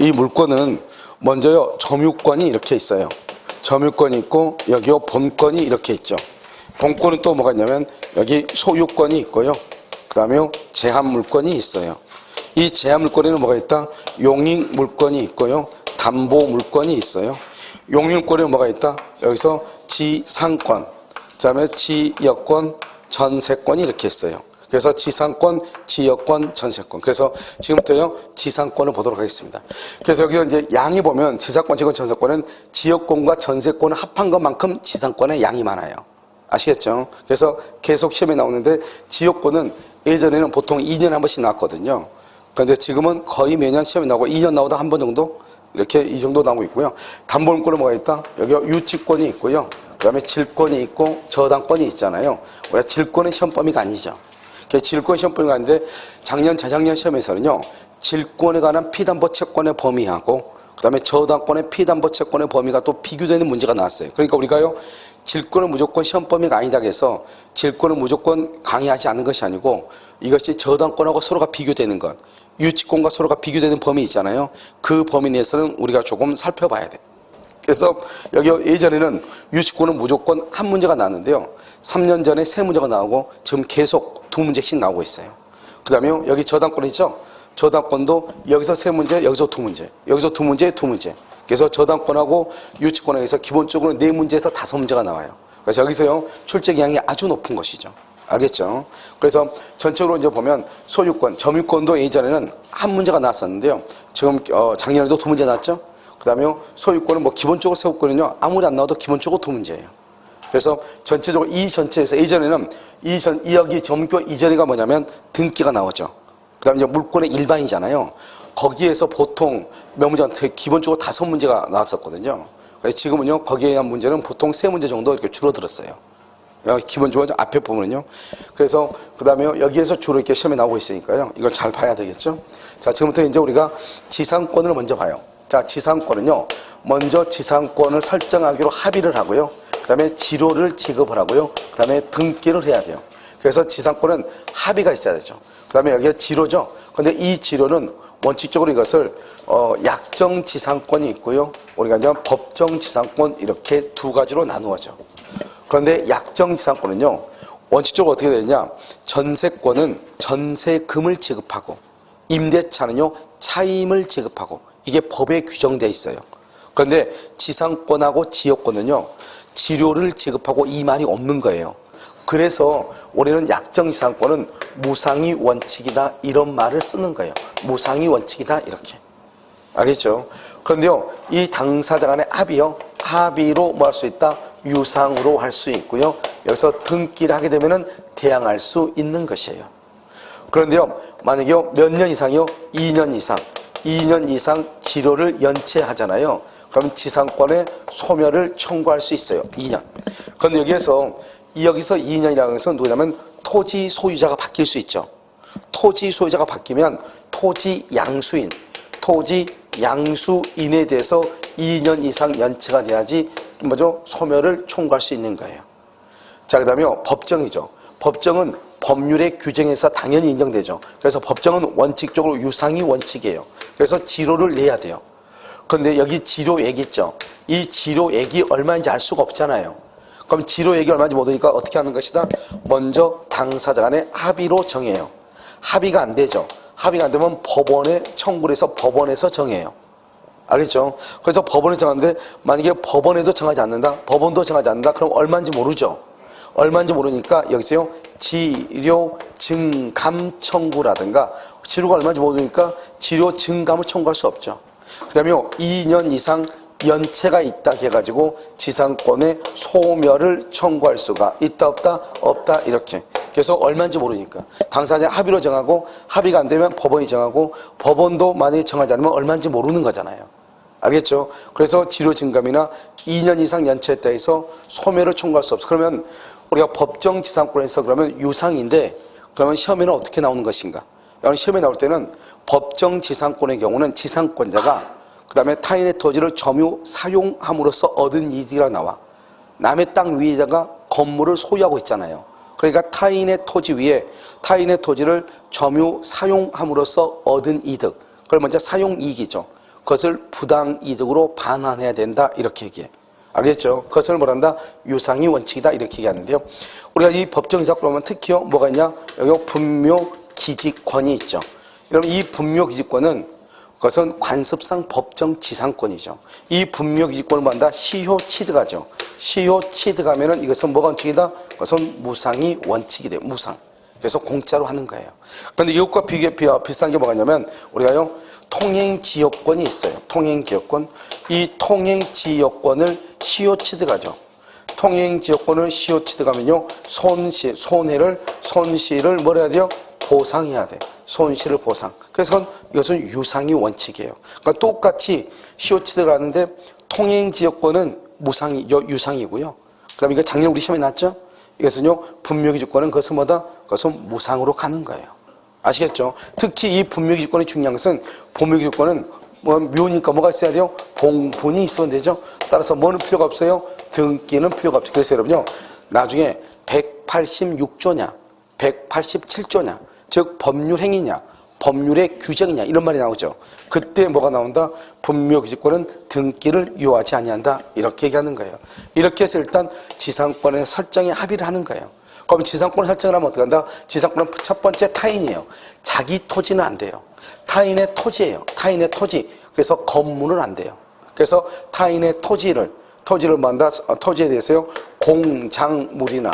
이 물권은 먼저요, 점유권이 이렇게 있어요. 점유권이 있고 여기요 본권이 이렇게 있죠. 본권은 또 뭐가 있냐면 여기 소유권이 있고요. 그 다음에 제한물권이 있어요. 이 제한물권에는 뭐가 있다? 용익물권이 있고요. 담보물권이 있어요. 용익물권에는 뭐가 있다? 여기서 지상권, 그 다음에 지역권, 전세권이 이렇게 있어요. 그래서 지상권, 지역권, 전세권. 그래서 지금부터요, 지상권을 보도록 하겠습니다. 그래서 여기 이제 양이 보면 지상권, 지역권, 전세권은 지역권과 전세권을 합한 것만큼 지상권의 양이 많아요. 아시겠죠? 그래서 계속 시험에 나오는데 지역권은 예전에는 보통 2년에 한 번씩 나왔거든요. 그런데 지금은 거의 매년 시험에 나오고 2년 나오다 한 번 정도? 이렇게 이 정도 나오고 있고요. 담보물권은 뭐가 있다? 여기 유치권이 있고요. 그 다음에 질권이 있고 저당권이 있잖아요. 우리가 질권의 시험 범위가 아니죠. 질권 시험 범위가 아닌데 작년, 재작년 시험에서는요. 질권에 관한 피담보 채권의 범위하고 그 다음에 저당권의 피담보 채권의 범위가 또 비교되는 문제가 나왔어요. 그러니까 우리가요. 질권은 무조건 시험 범위가 아니다 해서 질권은 무조건 강의하지 않는 것이 아니고 이것이 저당권하고 서로가 비교되는 것, 유치권과 서로가 비교되는 범위 있잖아요. 그 범위 내에서는 우리가 조금 살펴봐야 돼요. 그래서 여기 예전에는 유치권은 무조건 한 문제가 나왔는데요. 3년 전에 3문제가 나오고 지금 계속 2문제씩 나오고 있어요. 그 다음에 여기 저당권 있죠? 저당권도 여기서 3문제, 여기서 2문제, 여기서 2문제, 2문제. 그래서 저당권하고 유치권에서 기본적으로 4문제에서 5문제가 나와요. 그래서 여기서요, 출제 기량이 아주 높은 것이죠. 알겠죠? 그래서 전적으로 이제 보면 소유권, 점유권도 예전에는 한 문제가 나왔었는데요. 지금 작년에도 2문제 나왔죠? 그 다음에 소유권은 뭐 기본적으로 세우권은요, 아무리 안 나와도 기본적으로 2문제예요. 그래서 전체적으로 이 전체에서 예전에는 여기 점유권 이전에가 뭐냐면 등기가 나오죠. 그 다음에 이제 물권의 일반이잖아요. 거기에서 보통 몇 문제가 기본적으로 5문제가 나왔었거든요. 지금은요, 거기에 대한 문제는 보통 3문제 정도 이렇게 줄어들었어요. 기본적으로 앞에 보면요. 그래서 그 다음에 여기에서 주로 이렇게 시험에 나오고 있으니까요. 이걸 잘 봐야 되겠죠. 자, 지금부터 이제 우리가 지상권을 먼저 봐요. 자, 지상권은요, 먼저 지상권을 설정하기로 합의를 하고요. 그 다음에 지료를 지급을 하고요. 그 다음에 등기를 해야 돼요. 그래서 지상권은 합의가 있어야 되죠. 그 다음에 여기가 지료죠. 근데 이 지료는 원칙적으로 이것을 약정지상권이 있고요. 우리가 이제 법정지상권 이렇게 2가지로 나누어져. 그런데 약정지상권은요. 원칙적으로 어떻게 되느냐. 전세권은 전세금을 지급하고 임대차는요. 차임을 지급하고 이게 법에 규정되어 있어요. 그런데 지상권하고 지역권은요. 지료를 지급하고 이 말이 없는 거예요. 그래서 우리는 약정지상권은 무상이 원칙이다 이런 말을 쓰는 거예요. 무상이 원칙이다 이렇게. 알겠죠? 그런데요. 이 당사자 간의 합의로 뭐 할 수 있다? 유상으로 할 수 있고요. 여기서 등기를 하게 되면은 대항할 수 있는 것이에요. 그런데요. 만약에 몇 년 이상이요? 2년 이상. 2년 이상 지료를 연체하잖아요. 그럼 지상권의 소멸을 청구할 수 있어요. 2년. 그런데 여기서 2년이라는 것은 누구냐면 토지 소유자가 바뀔 수 있죠. 토지 소유자가 바뀌면 토지 양수인에 대해서 2년 이상 연체가 돼야지 소멸을 청구할 수 있는 거예요. 자, 그 다음에 법정이죠. 법정은 법률의 규정에서 당연히 인정되죠. 그래서 법정은 원칙적으로 유상이 원칙이에요. 그래서 지료를 내야 돼요. 그런데 여기 지료액 있죠. 이 지료액이 얼마인지 알 수가 없잖아요. 그럼 지료액이 얼마인지 모르니까 어떻게 하는 것이다? 먼저 당사자 간의 합의로 정해요. 합의가 안 되죠. 합의가 안 되면 법원에 청구를 해서 법원에서 정해요. 알겠죠? 그래서 법원에서 정하는데 만약에 법원에도 정하지 않는다? 법원도 정하지 않는다? 그럼 얼마인지 모르죠. 얼마인지 모르니까 여기서요. 지료 증감 청구라든가 지료가 얼마인지 모르니까 지료 증감을 청구할 수 없죠. 그 다음에 2년 이상 연체가 있다 해가지고 지상권의 소멸을 청구할 수가 있다 없다? 없다 이렇게. 그래서 얼마인지 모르니까 당사자 합의로 정하고 합의가 안 되면 법원이 정하고 법원도 만약에 정하지 않으면 얼마인지 모르는 거잖아요. 알겠죠? 그래서 지료 증감이나 2년 이상 연체했다 해서 소멸을 청구할 수 없어. 그러면 우리가 법정지상권에서 그러면 유상인데 그러면 시험에는 어떻게 나오는 것인가? 시험에 나올 때는 법정지상권의 경우는 지상권자가 그 다음에 타인의 토지를 점유 사용함으로써 얻은 이익이라 나와. 남의 땅 위에다가 건물을 소유하고 있잖아요. 그러니까 타인의 토지 위에 타인의 토지를 점유 사용함으로써 얻은 이득. 그걸 먼저 사용이익이죠. 그것을 부당이득으로 반환해야 된다 이렇게 얘기해. 알겠죠? 그것을 뭐란다? 유상이 원칙이다 이렇게 얘기하는데요. 우리가 이 법정이사건 보면 특히요 뭐가 있냐? 여기 분묘기지권이 있죠. 여러분 이 분묘기지권은 그것은 관습상 법정지상권이죠. 이 분묘기지권을 뭐한다? 시효취득하죠. 시효취득하면은 이것은 뭐가 원칙이다? 그것은 무상이 원칙이 돼요. 무상. 그래서 공짜로 하는 거예요. 그런데 이것과 비슷한 게 뭐가 있냐면 우리가요 통행지역권이 있어요. 통행지역권. 이 통행지역권을 시효취득하죠. 통행지역권을 시효취득하면요 손실을 뭐라 해야 돼요? 보상해야 돼. 손실을 보상. 그래서 이것은 유상이 원칙이에요. 그러니까 똑같이 시효취득을 하는데 통행지역권은 유상이고요. 그 다음에 이거 작년 우리 시험에 나왔죠? 이것은요 분묘기지권은 그것은 뭐다? 그것은 무상으로 가는 거예요. 아시겠죠? 특히 이 분묘기지권이 중요한 것은 분묘기지권은 묘니까 뭐가 있어야 돼요? 봉분이 있으면 되죠. 따라서 뭐는 필요가 없어요? 등기는 필요가 없죠. 그래서 여러분요 나중에 186조냐 187조냐 즉 법률행위냐 법률의 규정이냐 이런 말이 나오죠. 그때 뭐가 나온다? 분묘기지권은 등기를 요하지 아니한다 이렇게 얘기하는 거예요. 이렇게 해서 일단 지상권의 설정에 합의를 하는 거예요. 그럼 지상권을 설정을 하면 어떻게 한다? 지상권은 첫 번째 타인이에요. 자기 토지는 안 돼요. 타인의 토지예요. 타인의 토지. 그래서 건물은 안 돼요. 그래서 타인의 토지를 뭐한다? 토지에 대해서요 공작물이나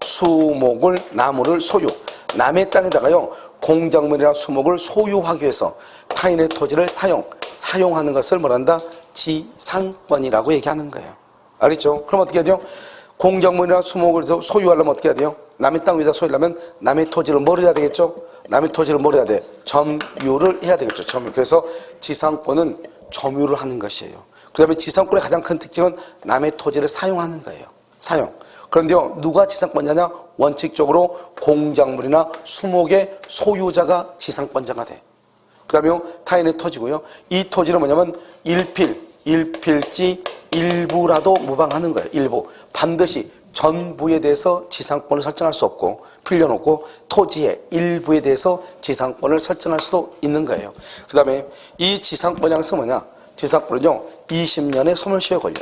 수목을 나무를 소유 남의 땅에다가요 공작물이나 수목을 소유하기 위해서 타인의 토지를 사용하는 것을 뭐란다? 지상권이라고 얘기하는 거예요. 알겠죠? 그럼 어떻게 해야 돼요? 공작물이나 수목을 소유하려면 어떻게 해야 돼요? 남의 땅 위에다 소유하려면 남의 토지를 뭘 해야 되겠죠? 남의 토지를 뭘 해야 돼? 점유를 해야 되겠죠. 점유. 그래서 지상권은 점유를 하는 것이에요. 그 다음에 지상권의 가장 큰 특징은 남의 토지를 사용하는 거예요. 사용. 그런데요 누가 지상권자냐? 원칙적으로 공작물이나 수목의 소유자가 지상권자가 돼. 그 다음에 타인의 토지고요. 이 토지는 뭐냐면 일필지 일부라도 무방하는 거예요. 일부. 반드시 전부에 대해서 지상권을 설정할 수 없고 풀려놓고 토지의 일부에 대해서 지상권을 설정할 수도 있는 거예요. 그 다음에 이 지상권이라는 것은 뭐냐? 지상권은요 20년의 소멸시효에 걸려.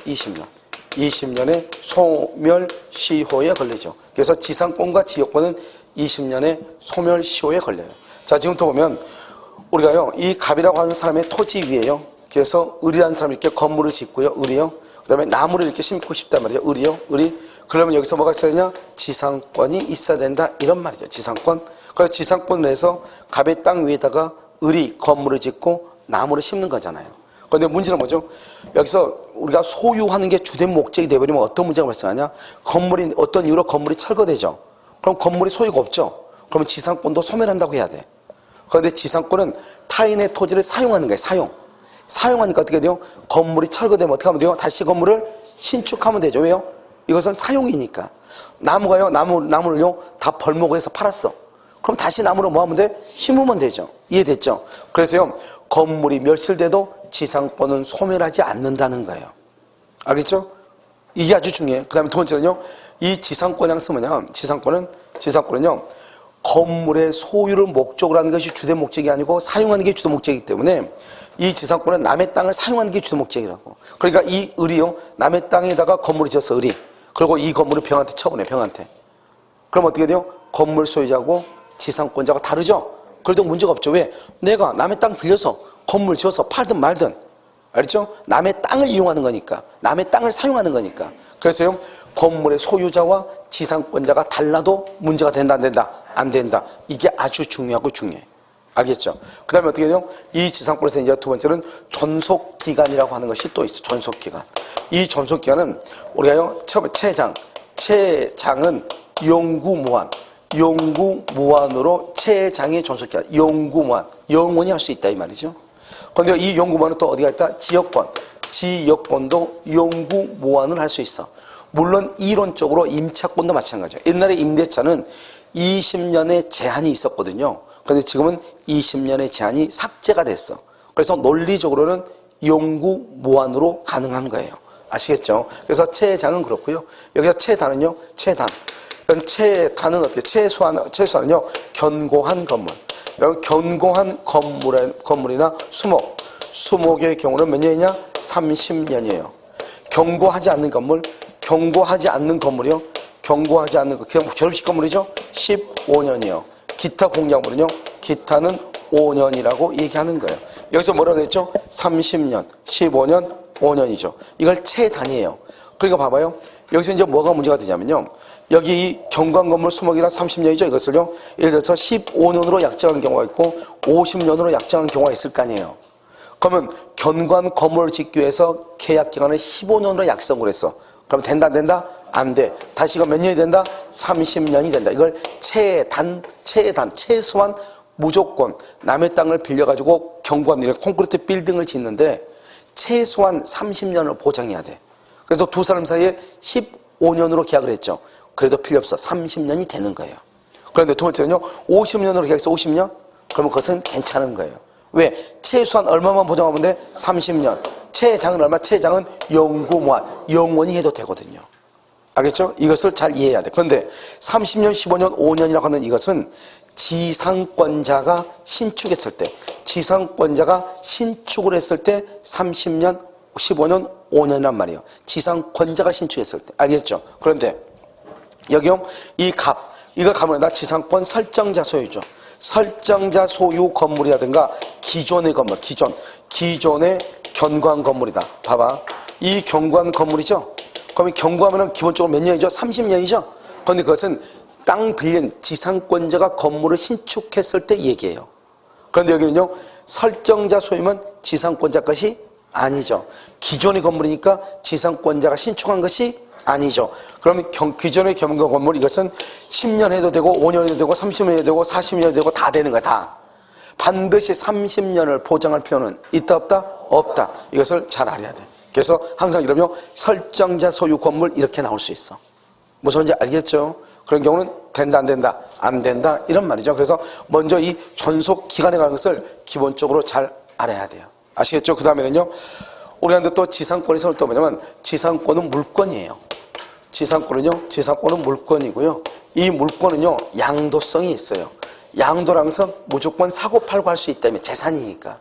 20년의 소멸시효에 걸리죠. 그래서 지상권과 지역권은 20년의 소멸시효에 걸려요. 자 지금부터 보면 우리가요 이 갑이라고 하는 사람의 토지 위에요. 그래서 을이라는 사람이 이렇게 건물을 짓고요. 을이요. 그 다음에 나무를 이렇게 심고 싶단 말이에요. 을이. 그러면 여기서 뭐가 있어야 되냐? 지상권이 있어야 된다. 이런 말이죠. 지상권. 그래서 지상권을 해서 갑의 땅 위에다가 을이 건물을 짓고 나무를 심는 거잖아요. 그런데 문제는 뭐죠? 여기서 우리가 소유하는 게 주된 목적이 되어버리면 어떤 문제가 발생하냐? 건물이 어떤 이유로 건물이 철거되죠. 그럼 건물이 소유가 없죠. 그러면 지상권도 소멸한다고 해야 돼. 그런데 지상권은 타인의 토지를 사용하는 거예요. 사용하니까 어떻게 돼요? 건물이 철거되면 어떻게 하면 돼요? 다시 건물을 신축하면 되죠. 왜요? 이것은 사용이니까. 나무가요, 나무를요, 다 벌목을 해서 팔았어. 그럼 다시 나무를 뭐 하면 돼? 심으면 되죠. 이해됐죠? 그래서요, 건물이 멸실돼도 지상권은 소멸하지 않는다는 거예요. 알겠죠? 이게 아주 중요해요. 그 다음에 두 번째는요, 이 지상권이라는 것은 뭐냐? 지상권은요, 건물의 소유를 목적으로 하는 것이 주된 목적이 아니고 사용하는 게 주된 목적이기 때문에 이 지상권은 남의 땅을 사용하는 게 주된 목적이라고. 그러니까 이 을이요, 남의 땅에다가 건물을 지었어, 을이. 그리고 이 건물을 병한테 처분해, 병한테. 그럼 어떻게 돼요? 건물 소유자하고 지상권자가 다르죠? 그래도 문제가 없죠. 왜? 내가 남의 땅 빌려서 건물 지어서 팔든 말든, 알겠죠? 남의 땅을 이용하는 거니까, 남의 땅을 사용하는 거니까. 그래서요, 건물의 소유자와 지상권자가 달라도 문제가 된다, 안 된다? 안 된다. 이게 아주 중요하고 중요해. 알겠죠? 그 다음에 어떻게 돼요? 이 지상권에서 이제 두 번째는 존속기간이라고 하는 것이 또 있어. 존속기간. 이 존속기간은 우리가요, 채장은 영구무한으로 채장의 존속기간. 영구무한. 영원히 할 수 있다, 이 말이죠. 그런데 이 영구무한은 또 어디가 있다? 지역권도 영구무한을 할 수 있어. 물론 이론적으로 임차권도 마찬가지예요. 옛날에 임대차는 20년의 제한이 있었거든요. 그런데 지금은 20년의 제한이 삭제가 됐어. 그래서 논리적으로는 영구무한으로 가능한 거예요. 아시겠죠? 그래서 채장은 그렇고요. 여기서 채단은요, 채단은 어떻게? 최소한은요, 견고한 건물. 이런 견고한 건물이나 수목의 경우는 몇 년이냐? 30년이에요. 견고하지 않는 건물, 견고하지 않는 건물이요. 견고하지 않는 거, 그냥 졸업식 건물이죠. 15년이요. 기타 공작물은요. 기타는 5년이라고 얘기하는 거예요. 여기서 뭐라고 했죠? 30년, 15년, 5년이죠. 이걸 채 단위예요. 그러니까 봐봐요. 여기서 이제 뭐가 문제가 되냐면요. 여기 이 견고한 건물 수목이라 30년이죠. 이것을요. 예를 들어서 15년으로 약정한 경우가 있고 50년으로 약정한 경우가 있을 거 아니에요. 그러면 견고한 건물을 짓기 위해서 계약 기간을 15년으로 약정을 했어. 그럼 된다 안 된다? 안 돼. 다시 이거 몇 년이 된다? 30년이 된다. 이걸 최소한 무조건 남의 땅을 빌려가지고 견고한 이런 콘크리트 빌딩을 짓는데 최소한 30년을 보장해야 돼. 그래서 두 사람 사이에 15년으로 계약을 했죠. 그래도 필요 없어. 30년이 되는 거예요. 그런데 두 번째는요. 50년으로 계약해서 50년? 그러면 그것은 괜찮은 거예요. 왜? 최소한 얼마만 보장하면 돼? 30년. 최장은 얼마? 최장은 영구무한, 영원히 해도 되거든요. 알겠죠? 이것을 잘 이해해야 돼. 그런데 30년, 15년, 5년이라고 하는 이것은 지상권자가 신축했을 때, 지상권자가 신축을 했을 때 30년, 15년, 5년이란 말이에요. 지상권자가 신축했을 때. 알겠죠? 그런데 여기요, 이걸 가문에다 지상권 설정자 소유죠. 설정자 소유 건물이라든가 기존의 건물, 기존의 견고한 건물이다. 봐봐. 이 견고한 건물이죠? 그럼 이 견고하면 기본적으로 몇 년이죠? 30년이죠? 그런데 그것은 땅 빌린 지상권자가 건물을 신축했을 때 얘기해요. 그런데 여기는요, 설정자 소유면 지상권자 것이 아니죠. 기존의 건물이니까 지상권자가 신축한 것이 아니죠. 그럼 기존의 견고한 건물, 이것은 10년 해도 되고 5년 해도 되고 30년 해도 되고 40년 해도 되고 다 되는 거야. 다. 반드시 30년을 보장할 필요는 있다 없다? 없다. 이것을 잘 알아야 돼. 그래서 항상 이러면 설정자 소유 건물 이렇게 나올 수 있어. 무슨 말인지 알겠죠? 그런 경우는 된다 안 된다 안 된다 이런 말이죠. 그래서 먼저 이 존속 기간에 관한 것을 기본적으로 잘 알아야 돼요. 아시겠죠? 그 다음에는요, 우리한테 또 지상권에서 또 뭐냐면 지상권은 물권이에요. 지상권은 물권이고요. 이 물권은요, 양도성이 있어요. 양도라는 것은 무조건 사고팔고 할 수 있다며, 재산이니까.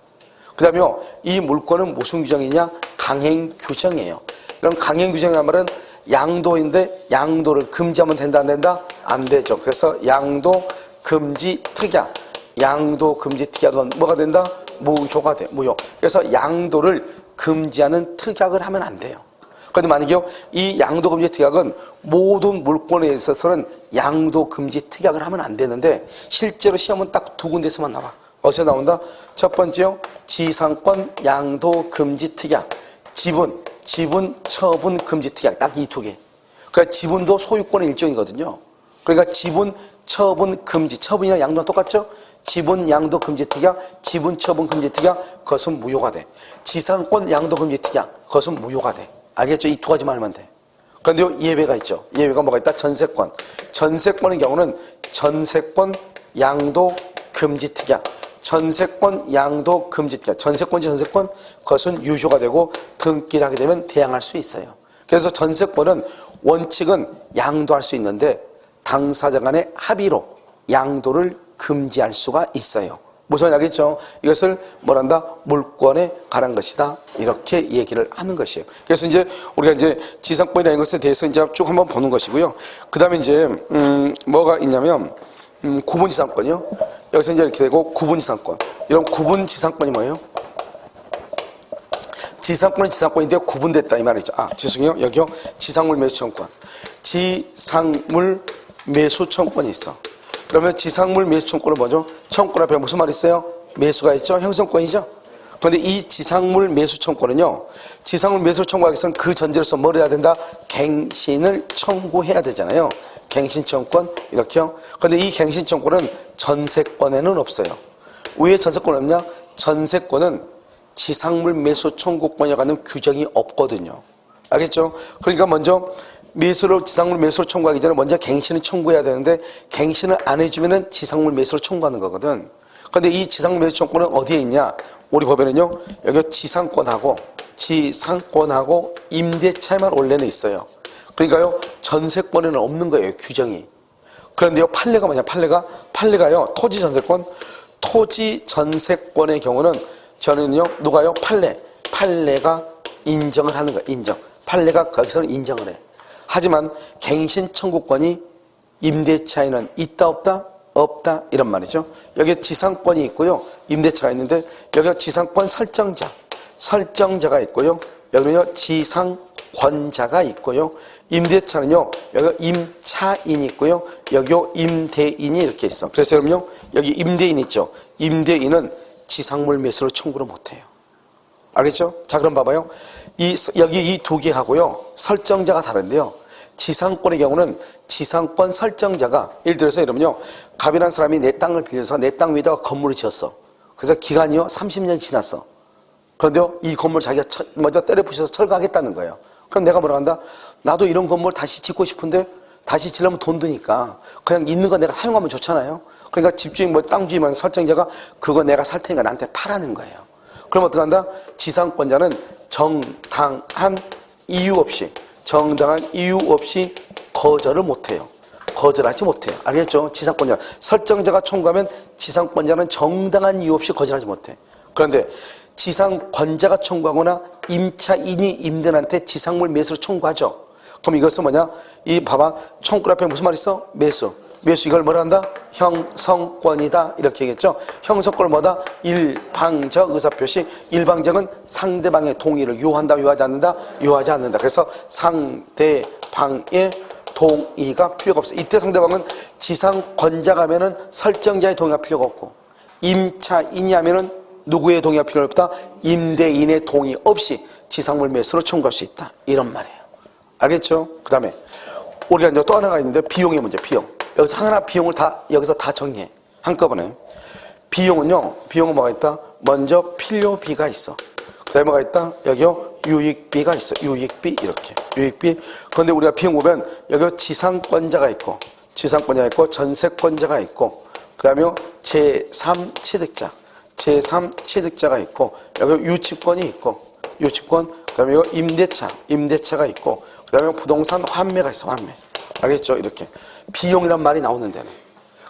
그 다음에 이 물권은 무슨 규정이냐? 강행 규정이에요. 그럼 강행 규정이란 말은 양도인데 양도를 금지하면 된다 안 된다? 안 되죠. 그래서 양도 금지 특약. 양도 금지 특약은 뭐가 된다? 무효가 돼. 무효. 그래서 양도를 금지하는 특약을 하면 안 돼요. 그런데 만약에 이 양도 금지 특약은 모든 물권에 있어서는 양도 금지 특약을 하면 안 되는데 실제로 시험은 딱 두 군데서만 나와. 어디서 나온다? 첫 번째요, 지상권 양도 금지 특약. 지분 처분 금지 특약. 딱 이 두 개. 그러니까 지분도 소유권의 일종이거든요. 그러니까 지분 처분 금지. 처분이랑 양도랑 똑같죠? 지분 양도 금지 특약, 지분 처분 금지 특약, 그것은 무효가 돼. 지상권 양도 금지 특약, 그것은 무효가 돼. 알겠죠? 이 두 가지만 알면 돼. 그런데 예외가 있죠. 예외가 뭐가 있다? 전세권. 전세권의 경우는 전세권 양도 금지 특약. 전세권 양도 금지 특약. 전세권, 그것은 유효가 되고 등기를 하게 되면 대항할 수 있어요. 그래서 전세권은 원칙은 양도할 수 있는데 당사자 간의 합의로 양도를 금지할 수가 있어요. 무슨 말인지 알겠죠? 이것을 뭐란다? 물권에 관한 것이다. 이렇게 얘기를 하는 것이에요. 그래서 이제 우리가 이제 지상권이라는 것에 대해서 이제 쭉 한번 보는 것이고요. 그 다음에 이제, 뭐가 있냐면, 구분지상권이요. 여기서 이제 이렇게 되고, 구분지상권. 이런 구분지상권이 뭐예요? 지상권은 지상권인데 구분됐다. 이 말이죠. 죄송해요. 여기요. 지상물 매수청권. 지상물 매수청권이 있어. 그러면 지상물 매수청권은 뭐죠? 청권 앞에 무슨 말이 있어요? 매수가 있죠? 형성권이죠? 그런데 이 지상물 매수청권은요, 지상물 매수청구하기 위해서는 그 전제로서 뭘 해야 된다? 갱신을 청구해야 되잖아요. 갱신청권, 이렇게요. 그런데 이 갱신청권은 전세권에는 없어요. 왜 전세권은 없냐? 전세권은 지상물 매수청구권이라고 하는 규정이 없거든요. 알겠죠? 그러니까 먼저 지상물 매수를 청구하기 전에 먼저 갱신을 청구해야 되는데 갱신을 안 해주면은 지상물 매수를 청구하는 거거든. 그런데 이 지상물 매수 청구는 어디에 있냐? 우리 법에는요, 여기 지상권하고 임대차에만 원래는 있어요. 그러니까요, 전세권에는 없는 거예요, 규정이. 그런데요, 판례가 뭐냐? 판례가요, 토지 토지 전세권의 경우는 저는요, 누가요? 판례가 인정을 하는 거예요. 인정. 판례가 거기서는 인정을 해. 하지만 갱신 청구권이 임대차에는 있다 없다? 없다 이런 말이죠. 여기에 지상권이 있고요. 임대차가 있는데 여기가 지상권 설정자가 있고요. 여기는요 지상권자가 있고요. 임대차는요 여기가 임차인이 있고요. 여기요 임대인이 이렇게 있어. 그래서 여러분요 여기 임대인 있죠. 임대인은 지상물 매수를 청구를 못해요. 알겠죠? 자 그럼 봐봐요. 여기 이 두 개 하고요 설정자가 다른데요. 지상권의 경우는 지상권 설정자가 예를 들어서 여러분요 갑이라는 사람이 내 땅을 빌려서 내 땅 위에다가 건물을 지었어. 그래서 기간이요 30년이 지났어. 그런데요 이 건물 자기가 먼저 때려 부셔서 철거하겠다는 거예요. 그럼 내가 뭐라고 한다? 나도 이런 건물 다시 짓고 싶은데 다시 지려면 돈 드니까 그냥 있는 거 내가 사용하면 좋잖아요. 그러니까 집주인 뭐 땅 주인 설정자가 그거 내가 살 테니까 나한테 파라는 거예요. 그럼 어떻게 한다? 지상권자는 정당한 이유 없이 거절을 못해요. 거절하지 못해요. 알겠죠? 지상권자. 설정자가 청구하면 지상권자는 정당한 이유 없이 거절하지 못해. 그런데 지상권자가 청구하거나 임차인이 임대인한테 지상물 매수를 청구하죠. 그럼 이것은 뭐냐? 이 봐봐. 청구 앞에 무슨 말 있어? 매수 이걸 뭐라 한다? 형성권이다 이렇게 얘기했죠. 형성권을 뭐다? 일방적 의사표시. 일방적은 상대방의 동의를 요한다 요하지 않는다? 요하지 않는다. 그래서 상대방의 동의가 필요가 없어. 이때 상대방은 지상권자가 하면은 설정자의 동의가 필요가 없고 임차인이 하면은 누구의 동의가 필요 없다? 임대인의 동의 없이 지상물 매수를 청구할 수 있다 이런 말이에요. 알겠죠? 그 다음에 우리가 이제 또 하나가 있는데 비용의 문제. 비용. 여기서 하나 비용을 여기서 다 정리해. 한꺼번에. 비용은 뭐가 있다? 먼저 필요비가 있어. 그 다음에 뭐가 있다? 여기요, 유익비가 있어. 유익비, 이렇게. 유익비. 그런데 우리가 비용 보면, 여기 지상권자가 있고, 전세권자가 있고, 그 다음에 제3취득자. 제3취득자가 있고, 여기 유치권이 있고, 유치권. 그 다음에 임대차가 있고, 그 다음에 부동산 환매가 있어. 환매. 알겠죠? 이렇게. 비용이란 말이 나오는 데는.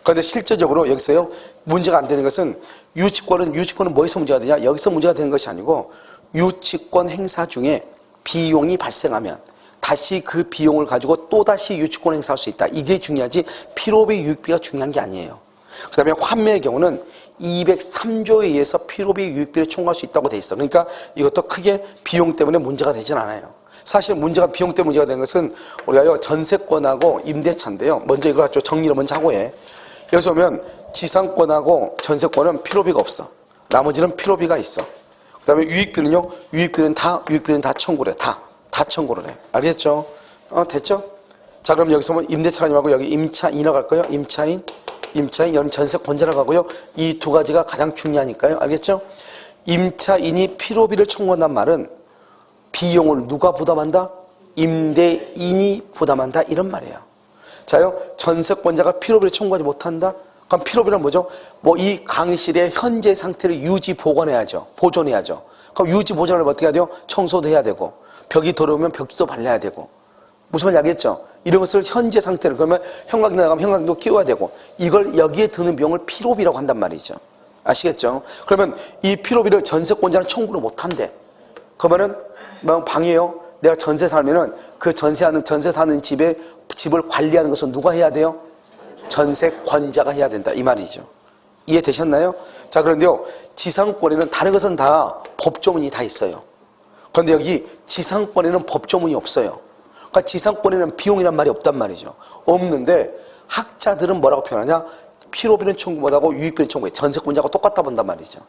그런데 실제적으로 여기서요 문제가 안 되는 것은 유치권은 뭐에서 문제가 되냐? 여기서 문제가 되는 것이 아니고 유치권 행사 중에 비용이 발생하면 다시 그 비용을 가지고 또다시 유치권 행사할 수 있다. 이게 중요하지 필요비 유익비가 중요한 게 아니에요. 그 다음에 환매의 경우는 203조에 의해서 필요비 유익비를 청구할 수 있다고 돼 있어. 그러니까 이것도 크게 비용 때문에 문제가 되진 않아요. 사실 비용 때문에 문제가 되는 것은 우리가 전세권하고 임대차인데요. 먼저 이거 갖고 정리를 먼저 하고 해. 여기서 보면 지상권하고 전세권은 필요비가 없어. 나머지는 필요비가 있어. 그 다음에 유익비는 다 청구를 해. 다 청구를 해. 알겠죠? 됐죠? 자, 그럼 여기서 보면 임대차가 아니고 여기 임차인이라고 할 거예요. 임차인, 여기 전세권자라고 하고요. 이 두 가지가 가장 중요하니까요. 알겠죠? 임차인이 필요비를 청구한다는 말은 비용을 누가 부담한다? 임대인이 부담한다 이런 말이에요. 자요, 전세권자가 필요비를 청구하지 못한다? 그럼 필요비는 뭐죠? 이 강의실의 현재 상태를 유지 보존해야죠. 그럼 유지 보존을 어떻게 해야 돼요? 청소도 해야 되고 벽이 더러우면 벽지도 발라야 되고 무슨 말인지 알겠죠? 이런 것을 현재 상태를 그러면 형광등 나가면 형광등도 끼워야 되고 이걸 여기에 드는 비용을 필요비라고 한단 말이죠. 아시겠죠? 그러면 이 필요비를 전세권자는 청구를 못한대. 그러면은 방이에요. 내가 전세 살면은 그 전세 사는 집을 관리하는 것은 누가 해야 돼요? 전세권자가 해야 된다 이 말이죠. 이해되셨나요? 자, 그런데요 지상권에는 다른 것은 다 법조문이 다 있어요. 그런데 여기 지상권에는 법조문이 없어요. 그러니까 지상권에는 비용이란 말이 없단 말이죠. 없는데 학자들은 뭐라고 표현하냐? 필요비는 청구 못하고 유익비는 청구해. 전세권자가 똑같다 본단 말이죠.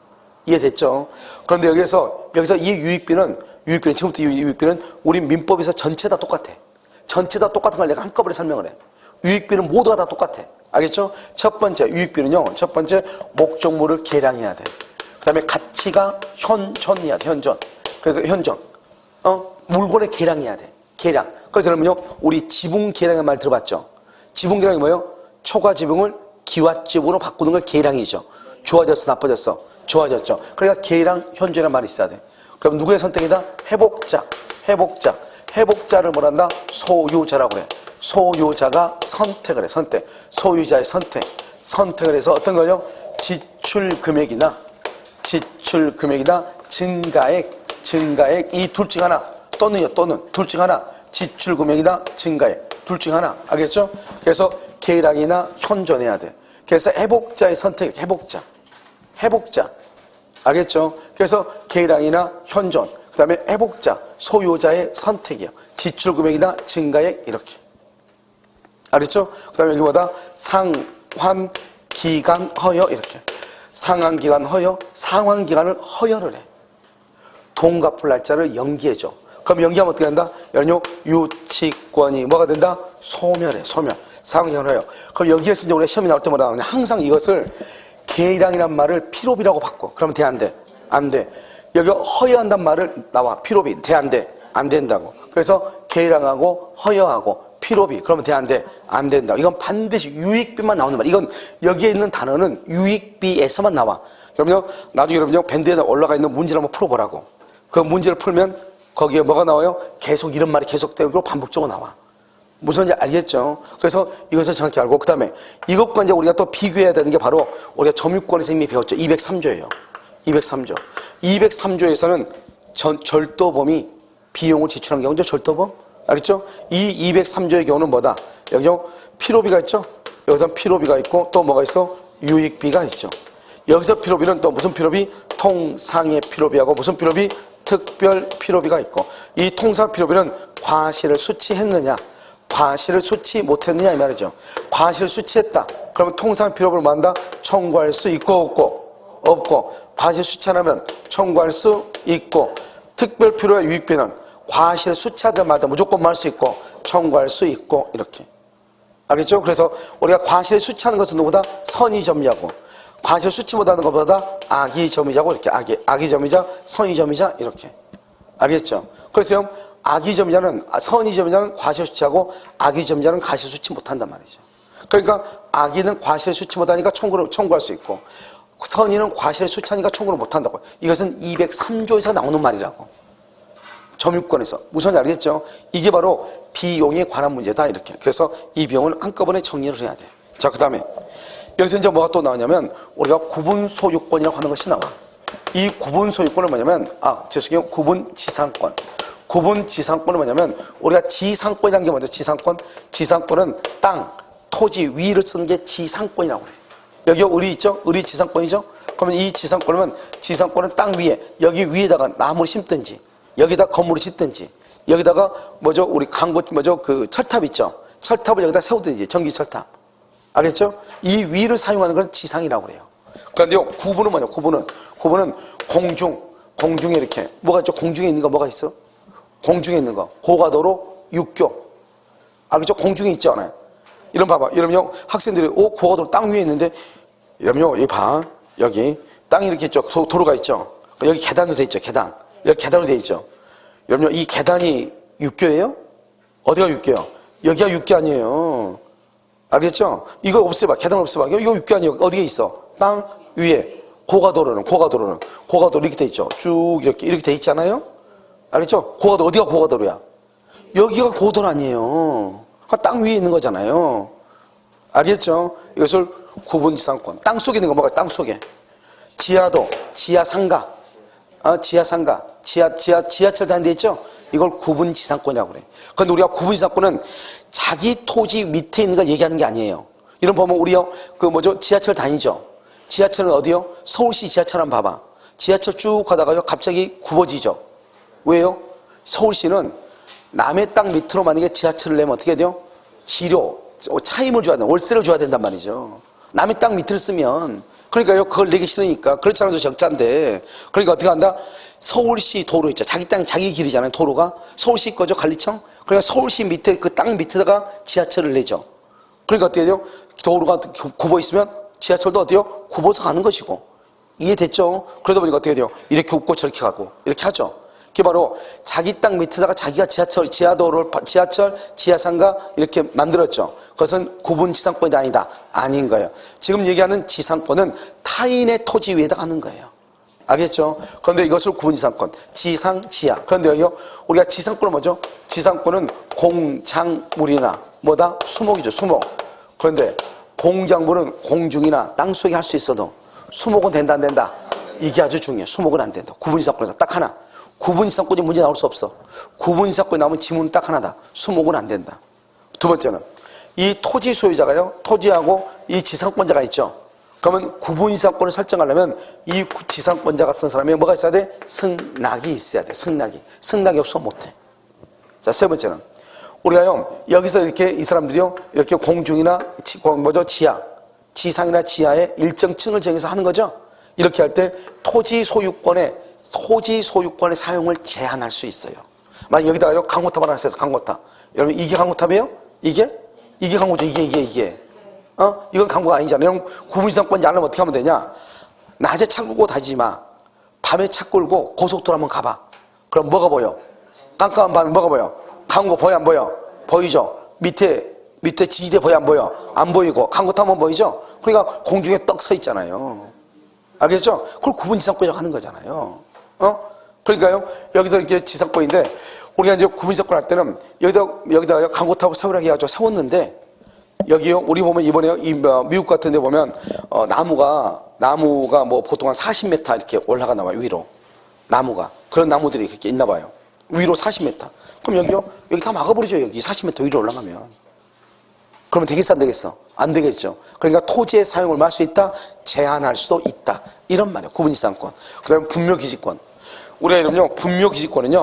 이해됐죠? 그런데 여기서 이 유익비는 지금부터 유익비는 우리 민법에서 전체 다 똑같아. 전체 다 똑같은 걸 내가 한꺼번에 설명을 해. 유익비는 모두가 다 똑같아. 알겠죠? 첫 번째 유익비는요. 첫 번째 목적물을 계량해야 돼. 그 다음에 가치가 현존해야 돼. 그래서 현존. 물건의 계량해야 돼. 계량. 그래서 여러분요. 우리 지붕 계량의 말 들어봤죠? 지붕 계량이 뭐예요? 초과 지붕을 기와집으로 바꾸는 걸 계량이죠. 좋아졌어, 나빠졌어? 좋아졌죠. 그러니까 계량, 현존이라는 말이 있어야 돼. 그럼 누구의 선택이다? 회복자를 뭐란다? 소유자라고 그래. 소유자가 선택을 해. 소유자의 선택을 해서 어떤 거요? 지출 금액이나 증가액 이 둘 중 하나 또는 둘 중 하나 지출 금액이나 증가액 둘 중 하나 알겠죠? 그래서 계량이나 현존해야 돼. 그래서 해복자의 선택 해복자 알겠죠? 그래서 계량이나 현존 그 다음에 해복자 소유자의 선택이요. 지출 금액이나 증가액 이렇게 알겠죠? 그 다음에 여기보다 상환 기간 허여 이렇게 상환 기간 허여 상환 기간을 허여를 해. 돈 갚을 날짜를 연기해줘. 그럼 연기하면 어떻게 된다? 연료 유치권이 뭐가 된다? 소멸해. 상환 기간 허여. 그럼 여기에서 이제 우리가 시험이 나올 때마다 나오냐? 항상 이것을 계량이란 말을 필요비라고 바꿔. 그러면 돼, 안 돼? 안 돼. 여기 허여한단 말을 나와. 필요비. 돼, 안 돼? 안 된다고. 그래서 계량하고 허여하고 필요비. 그러면 돼, 안 돼? 안 된다. 이건 반드시 유익비만 나오는 말. 이건 여기에 있는 단어는 유익비에서만 나와. 그러면 나중에 여러분요 밴드에 올라가 있는 문제를 한번 풀어보라고. 그 문제를 풀면 거기에 뭐가 나와요? 계속 이런 말이 계속되고 반복적으로 나와. 무슨 말인지 알겠죠? 그래서 이것을 정확히 알고 그 다음에 이것과 이제 우리가 또 비교해야 되는 게 바로 우리가 점유권에서 이미 배웠죠. 203조예요. 203조. 203조에서는 절도범이 비용을 지출한 경우죠. 절도범. 알겠죠? 이 203조의 경우는 뭐다? 여기 필요비가 있죠? 여기서 필요비가 있고 또 뭐가 있어? 유익비가 있죠. 여기서 필요비는 또 무슨 필요비? 통상의 필요비하고 무슨 필요비? 특별 필요비가 있고 이 통상 필요비는 과실을 수취했느냐 과실을 수취 못했느냐 이 말이죠. 과실을 수취했다. 그러면 통상 필요비를 만다 청구할 수 있고 없고 과실 수취 안 하면 청구할 수 있고 특별 필요의 유익비는 과실을 수취하자마자 무조건 할 수 있고 청구할 수 있고 이렇게 알겠죠? 그래서 우리가 과실을 수취하는 것은 누구다? 선의점이자고 과실을 수취 못하는 것보다 악의점이자고 이렇게 악의점이자 선의점이자 이렇게 알겠죠? 그래서 악의점이자는 선의점이자는 과실 수취하고 악의점이자는 과실 수취 못한단 말이죠. 그러니까 악의는 과실을 수취 못하니까 청구할 수 있고 선의는 과실을 수취하니까 청구를 못한다고. 이것은 203조에서 나오는 말이라고. 점유권에서. 무슨 말인지 알겠죠? 이게 바로 비용에 관한 문제다 이렇게. 그래서 이 비용을 한꺼번에 정리를 해야 돼. 자, 그 다음에 여기서 이제 뭐가 또 나오냐면 우리가 구분소유권이라고 하는 것이 나와. 이 구분소유권은 뭐냐면 죄송해요. 구분지상권. 구분지상권은 뭐냐면 우리가 지상권이라는 게 뭐죠? 지상권. 지상권은 땅, 토지, 위를 쓰는 게 지상권이라고 그래. 여기 을이 있죠? 을이 지상권이죠? 그러면 이 지상권은 땅 위에 여기 위에다가 나무를 심든지 여기다 건물을 짓든지 여기다가 뭐죠? 우리 그 철탑 있죠? 철탑을 여기다 세우든지 전기 철탑. 알겠죠? 이 위를 사용하는 건 지상이라고 그래요. 그런데요, 구분은 뭐냐? 구분은 공중에 이렇게 뭐가 있죠? 공중에 있는 거 뭐가 있어? 공중에 있는 거. 고가도로 육교. 알겠죠? 공중에 있지 않아요? 이런 봐봐. 이러면 학생들이 고가도로 땅 위에 있는데 이러면 여기 봐. 여기 땅이 이렇게 있죠? 도로가 있죠? 여기 계단도 돼 있죠? 계단. 여기 계단으로 돼 있죠? 여러분, 이 계단이 육교예요? 어디가 육교예요? 여기가 육교 아니에요. 알겠죠? 이걸 없애봐. 계단을 없애봐. 이거 육교 아니에요. 어디에 있어? 땅 위에. 고가도로 이렇게 돼 있죠? 쭉 이렇게 돼 있잖아요? 알겠죠? 고가도로, 어디가 고가도로야? 여기가 고도로 아니에요. 땅 위에 있는 거잖아요. 알겠죠? 이것을 구분지상권. 땅 속에 있는 거 뭐가 땅 속에? 지하도, 지하상가. 지하철 다는 데 있죠? 이걸 구분지상권이라고 그래. 그런데 우리가 구분지상권은 자기 토지 밑에 있는 걸 얘기하는 게 아니에요. 이런 보면 우리요, 지하철 다니죠? 지하철은 어디요? 서울시 지하철 한번 봐봐. 지하철 쭉 가다가요, 갑자기 굽어지죠? 왜요? 서울시는 남의 땅 밑으로 만약에 지하철을 내면 어떻게 돼요? 차임을 줘야 돼. 월세를 줘야 된단 말이죠. 남의 땅 밑을 쓰면. 그러니까요, 그걸 내기 싫으니까. 그렇지 않아도 적자인데. 그러니까 어떻게 한다? 서울시 도로 있죠. 자기 땅, 자기 길이잖아요, 도로가. 서울시 거죠, 관리청? 그러니까 서울시 밑에, 그 땅 밑에다가 지하철을 내죠. 그러니까 어떻게 돼요? 도로가 굽어 있으면 지하철도 어때요? 굽어서 가는 것이고. 이해됐죠? 그러다 보니까 어떻게 돼요? 이렇게 굽고 저렇게 가고. 이렇게 하죠. 그게 바로 자기 땅 밑에다가 자기가 지하도로를, 지하상가 이렇게 만들었죠. 그것은 구분지상권이 아니다. 아닌 거예요. 지금 얘기하는 지상권은 타인의 토지 위에다가 하는 거예요. 알겠죠? 그런데 이것을 구분지상권, 지상, 지하. 그런데 여기요, 우리가 지상권은 뭐죠? 지상권은 공작물이나 수목이죠, 수목. 그런데 공작물은 공중이나 땅속에 할 수 있어도 수목은 된다 안 된다? 이게 아주 중요해. 수목은 안 된다. 구분이사건에서 딱 하나. 구분이사건이 문제 나올 수 없어. 구분이사건이 나오면 지문은 딱 하나다. 수목은 안 된다. 두 번째는 이 토지 소유자가요, 토지하고 이 지상권자가 있죠. 그러면 구분이사건을 설정하려면 이 지상권자 같은 사람이 뭐가 있어야 돼? 승낙이 있어야 돼. 승낙이 없으면 못해. 자, 세 번째는 우리가요, 여기서 이렇게 이 사람들이요, 이렇게 공중이나 지상이나 지하에 일정 층을 정해서 하는 거죠. 이렇게 할 때 토지 소유권의 사용을 제한할 수 있어요. 만약 여기다가요, 강고탑 하나 써서 강고탑. 여러분, 이게 강고탑이에요? 이게 강고죠. 이게. 이건 강고가 아니잖아요. 그럼 구분이상권자 하려면 어떻게 하면 되냐? 낮에 차 끌고 다니지 마. 밤에 차 끌고 고속도로 한번 가봐. 그럼 뭐가 보여? 깜깜한 밤에 뭐가 보여? 강고 보여 안 보여? 보이죠? 밑에 지지대 보여 안 보여? 안 보이고 강고 타면 보이죠? 그러니까 공중에 떡 서 있잖아요. 알겠죠? 그걸 구분지상권이라고 하는 거잖아요. 그러니까요, 여기서 이렇게 지상권인데 우리가 이제 구분지상권 할 때는 여기다가 강고탑을 세우라고 해가지고 세웠는데, 여기요, 우리 보면 이번에 미국 같은 데 보면 나무가 뭐 보통 한 40m 이렇게 올라가 나와요. 위로 나무가, 그런 나무들이 그렇게 있나 봐요. 위로 40m. 그럼 여기 다 막아버리죠. 여기 40m 위로 올라가면. 그러면 되겠어 안 되겠어? 안 되겠죠. 그러니까 토지의 사용을 할 수 있다, 제한할 수도 있다, 이런 말이에요. 구분지상권. 그 다음에 분묘기지권. 우리가 이러면요, 분묘기지권은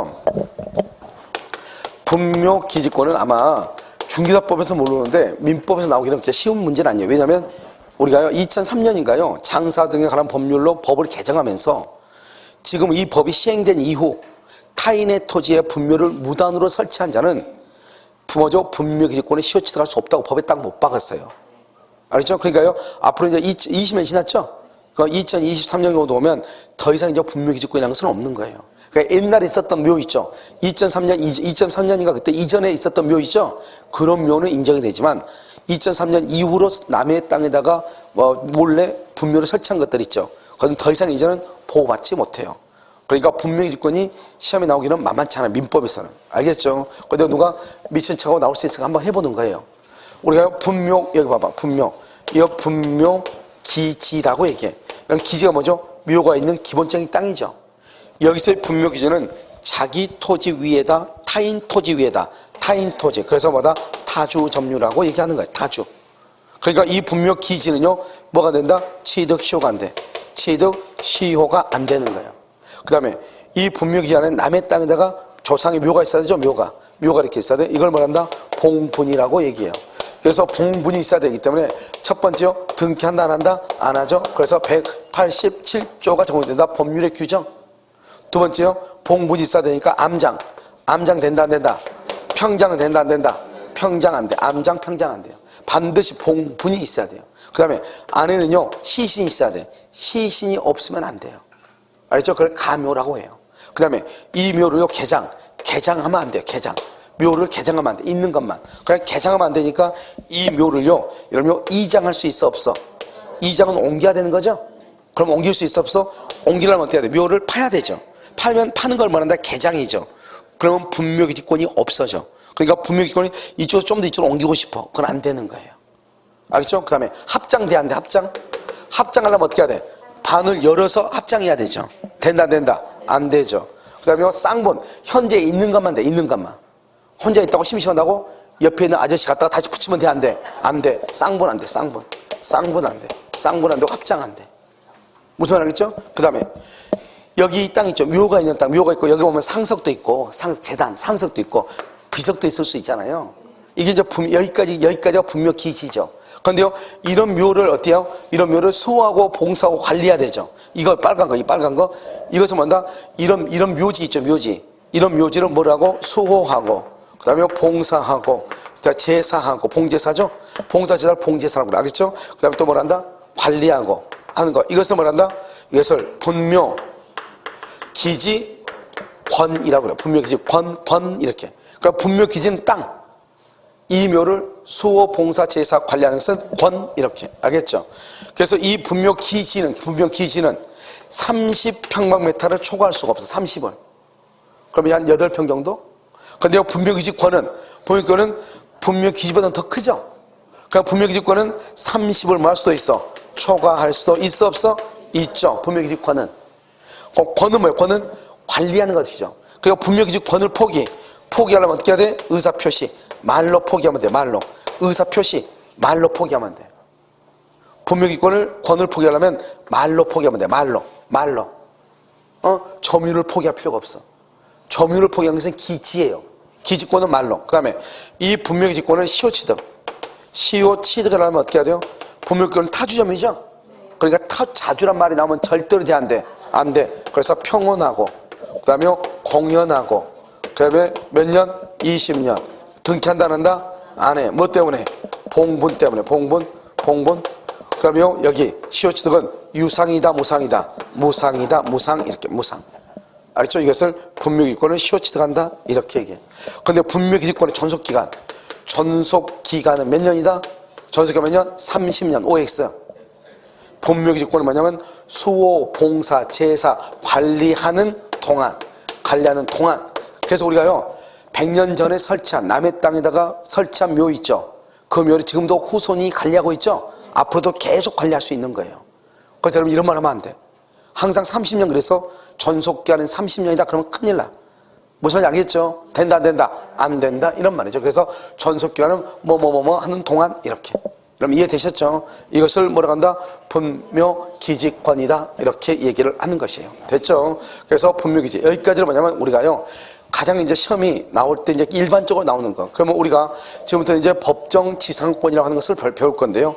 아마 중개사법에서 모르는데 민법에서 나오기는 그렇게 쉬운 문제는 아니에요. 왜냐하면 우리가요, 2003년인가요, 장사 등에 관한 법률로 법을 개정하면서 지금 이 법이 시행된 이후 타인의 토지에 분묘를 무단으로 설치한 자는 분묘기지권에 시효치 들어갈 수 없다고 법에 딱 못 박았어요. 알겠죠? 그러니까요, 앞으로 이제 20년 지났죠? 2023년 정도 오면 더 이상 이제 분묘기지권이라는 것은 없는 거예요. 그러니까 옛날에 있었던 묘 있죠? 2003년인가 그때 이전에 있었던 묘 있죠? 그런 묘는 인정이 되지만 2003년 이후로 남의 땅에다가 몰래 분묘를 설치한 것들 있죠? 그것은 더 이상 이제는 보호받지 못해요. 그러니까 분묘기지권이 시험에 나오기는 만만치 않아요. 민법에서는. 알겠죠? 근데 누가 미친 척하고 나올 수 있으니까 한번 해보는 거예요. 우리가 분묘, 여기 봐봐. 이거 분묘기지라고 얘기해. 기지가 뭐죠? 묘가 있는 기본적인 땅이죠. 여기서의 분묘기지는 자기 토지 위에다, 타인 토지 위에다, 타인 토지. 그래서 뭐다? 타주 점유라고 얘기하는 거예요. 타주. 그러니까 이 분묘기지는요, 뭐가 된다? 취득 시효가 안 돼. 취득 시효가 안 되는 거예요. 그 다음에 이 분묘기지 안에 남의 땅에다가 조상의 묘가 있어야 되죠. 묘가 이렇게 있어야 돼. 이걸 뭐란다? 봉분이라고 얘기해요. 그래서 봉분이 있어야 되기 때문에 첫 번째요, 등기한다 안 한다? 안 하죠. 그래서 187조가 적용된다. 법률의 규정. 두 번째요, 봉분이 있어야 되니까 암장 된다 안 된다? 평장 된다 안 된다? 평장 안 돼. 암장 평장 안 돼요. 반드시 봉분이 있어야 돼요. 그 다음에 안에는요, 시신이 있어야 돼. 시신이 없으면 안 돼요. 알겠죠? 그걸 가묘라고 해요. 그 다음에 이 묘를요, 개장하면 안 돼요. 묘를 개장하면 안 돼. 있는 것만. 그냥 개장하면 안 되니까 이 묘를요, 이러면 이장할 수 있어 없어? 이장은 옮겨야 되는 거죠? 그럼 옮길 수 있어 없어? 옮기려면 어떻게 해야 돼? 묘를 파야 되죠. 파는 걸 말한다? 개장이죠. 그러면 분묘기지권이 없어져. 그러니까 분묘기지권이 이쪽으로 좀 더 이쪽으로 옮기고 싶어. 그건 안 되는 거예요. 알겠죠? 그 다음에 합장 돼 안 돼? 합장하려면 어떻게 해야 돼? 반을 열어서 합장해야 되죠. 된다? 안 되죠. 그 다음에 쌍분. 현재 있는 것만 돼. 있는 것만. 혼자 있다고 심심하다고 옆에 있는 아저씨 갖다가 다시 붙이면 돼? 안 돼? 안 돼. 쌍분 안 돼. 쌍분 안 돼. 쌍분 안 돼. 합장 안 돼. 무슨 말 알겠죠? 그 다음에 여기 땅 있죠. 묘가 있는 땅. 묘가 있고 여기 보면 상석도 있고 재단, 상석도 있고 비석도 있을 수 있잖아요. 이게 이제 여기까지가 분묘기지죠. 그런데요, 이런 묘를 어때요? 이런 묘를 수호하고 봉사하고 관리해야 되죠. 이거 빨간 거, 이것은 뭔다? 이런 묘지 있죠, 묘지. 이런 묘지를 뭐라고? 수호하고, 그 다음에 봉사하고, 제사하고, 봉제사죠? 봉사제사를 봉제사라고 그래. 알겠죠? 그 다음에 또 뭐란다? 관리하고 하는 거. 이것을 뭐란다? 이것을 분묘기지권이라고 그래요. 분묘기지권, 이렇게. 그러니까 분묘기지는 땅. 이 묘를 수호, 봉사, 제사 관리하는 것은 권, 이렇게. 알겠죠? 그래서 이 분묘기지는 30평방미터를 초과할 수가 없어. 30을. 그러면 한 8평 정도? 근데 분묘기지권은 분묘기지보다는 더 크죠? 그러니까 분묘기지권은 30을 뭐 할 수도 있어. 초과할 수도 있어 없어? 있죠. 분묘기지 권은. 권은 뭐예요? 권은 관리하는 것이죠. 그리고 분묘기지 권을 포기하려면 어떻게 해야 돼? 의사표시. 말로 포기하면 돼. 말로. 의사표시. 말로 포기하면 돼. 분묘기권을 권을 포기하려면 말로 포기하면 돼. 말로. 점유를 포기할 필요가 없어. 점유를 포기하는 것은 기지예요. 기지권은 말로. 그 다음에 이 분묘기지권을 시효취득. 시효취득을 하려면 어떻게 해야 돼요? 분묘기권은 타주점이죠. 그러니까 자주란 말이 나오면 절대로 안 돼. 안 돼. 그래서 평온하고, 그 다음에 공연하고, 그 다음에 몇 년? 20년. 등기한다 안 한다? 안 해. 뭐 때문에? 봉분 때문에. 봉분. 그 다음에 여기 시효취득은 유상이다, 무상이다. 무상이다, 무상. 이렇게 무상. 알겠죠? 이것을 분묘기권을 시효취득한다. 이렇게 얘기해. 근데 분묘기지권의 존속기간은 몇 년이다? 존속기간 몇 년? 30년. OX. 분묘기지권은 뭐냐면 수호, 봉사, 제사, 관리하는 동안. 그래서 우리가요 100년 전에 설치한 남의 땅에다가 설치한 묘 있죠. 그 묘를 지금도 후손이 관리하고 있죠. 앞으로도 계속 관리할 수 있는 거예요. 그래서 여러분 이런 말 하면 안 돼. 항상 30년 그래서 존속기간은 30년이다 그러면 큰일 나. 무슨 말인지 알겠죠? 된다 안 된다? 안 된다 이런 말이죠. 그래서 존속기간은 뭐 하는 동안 이렇게. 그럼 이해되셨죠? 이것을 뭐라고 한다? 분묘기지권이다 이렇게 얘기를 하는 것이에요. 됐죠? 그래서 분묘기지 여기까지는 뭐냐면 우리가요 가장 이제 시험이 나올 때 이제 일반적으로 나오는 거. 그러면 우리가 지금부터 이제 법정지상권이라고 하는 것을 배울 건데요.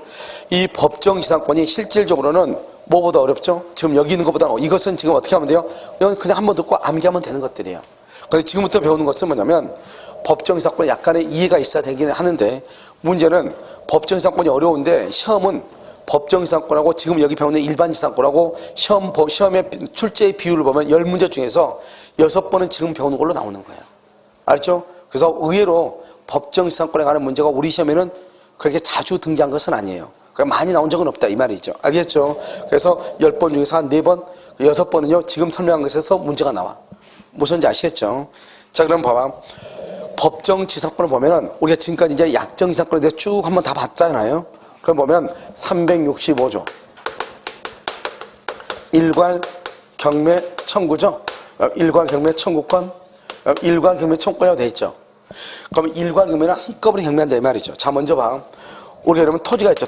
이 법정지상권이 실질적으로는 뭐보다 어렵죠? 지금 여기 있는 것보다 이것은 지금 어떻게 하면 돼요? 이건 그냥 한번 듣고 암기하면 되는 것들이에요. 그런데 지금부터 배우는 것은 뭐냐면 법정지상권에 약간의 이해가 있어야 되기는 하는데 문제는 법정지상권이 어려운데 시험은 법정지상권하고 지금 여기 배우는 일반지상권하고 시험의 출제의 비율을 보면 10문제 중에서 6번은 지금 배우는 걸로 나오는 거예요. 알죠? 그래서 의외로 법정지상권에 관한 문제가 우리 시험에는 그렇게 자주 등장한 것은 아니에요. 많이 나온 적은 없다 이 말이죠. 알겠죠? 그래서 10번 중에서 한 4번, 6번은요 지금 설명한 것에서 문제가 나와. 무슨지 아시겠죠? 자 그럼 봐봐. 법정지상권을 보면은 우리가 지금까지 이제 약정지상권에 대해 쭉 한번 다 봤잖아요. 그럼 보면 365조 일괄경매 청구죠. 일괄경매 청구권, 일괄경매 청구권이라고 되어 있죠. 그럼 일괄경매는 한꺼번에 경매한다 이 말이죠. 자 먼저 봐. 우리가 그러면 토지가 있죠.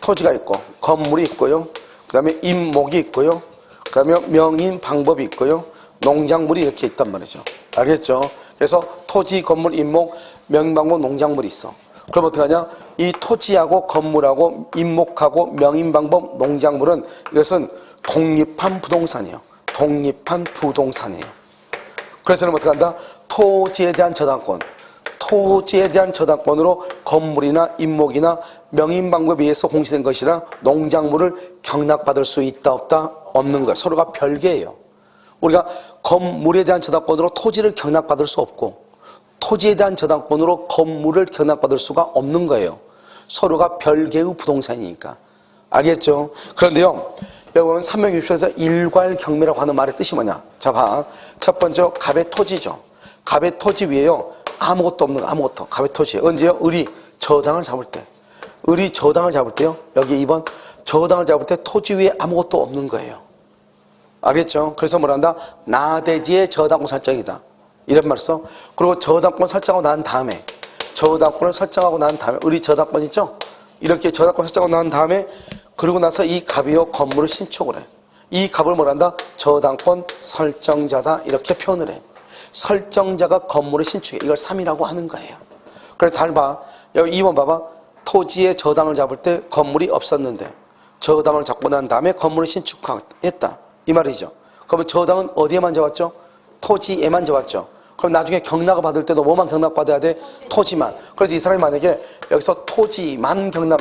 토지가 있고 건물이 있고요. 그 다음에 임목이 있고요. 그 다음에 명인 방법이 있고요. 농작물이 이렇게 있단 말이죠. 알겠죠? 그래서 토지, 건물, 임목, 명인방법, 농작물이 있어. 그럼 어떡하냐? 이 토지하고 건물하고 임목하고 명인방법, 농작물은 이것은 독립한 부동산이에요. 그래서 어떻게 한다? 토지에 대한 저당권으로 건물이나 임목이나 명인방법에 의해서 공시된 것이라 농작물을 경락받을 수 있다 없다? 없는 거예요. 서로가 별개예요. 우리가 건물에 대한 저당권으로 토지를 경락받을 수 없고 토지에 대한 저당권으로 건물을 경락받을 수가 없는 거예요. 서로가 별개의 부동산이니까. 알겠죠? 그런데요 여기 보면 360조에서 일괄경매라고 하는 말의 뜻이 뭐냐? 자 봐. 첫 번째 갑의 토지죠. 갑의 토지 위에요 아무것도 없는 거. 아무것도. 갑의 토지에 언제요? 을이 저당을 잡을 때요. 여기 2번 저당을 잡을 때 토지 위에 아무것도 없는 거예요. 알겠죠? 그래서 뭐란다? 나대지의 저당권 설정이다. 이런 말 써. 그리고 저당권 설정하고 난 다음에 을이 저당권 있죠? 이렇게 저당권 설정하고 난 다음에 그러고 나서 이 갑이요 건물을 신축을 해. 이 갑을 뭐란다? 저당권 설정자다 이렇게 표현을 해. 설정자가 건물을 신축해. 이걸 3이라고 하는 거예요. 그래서 잘 봐. 여기 2번 봐봐. 토지에 저당을 잡을 때 건물이 없었는데 저당을 잡고 난 다음에 건물을 신축했다. 이 말이죠. 그러면 저당은 어디에만 잡았죠? 토지에만 잡았죠. 그럼 나중에 경락을 받을 때도 뭐만 경락받아야 돼? 토지만. 그래서 이 사람이 만약에 여기서 토지만 그럼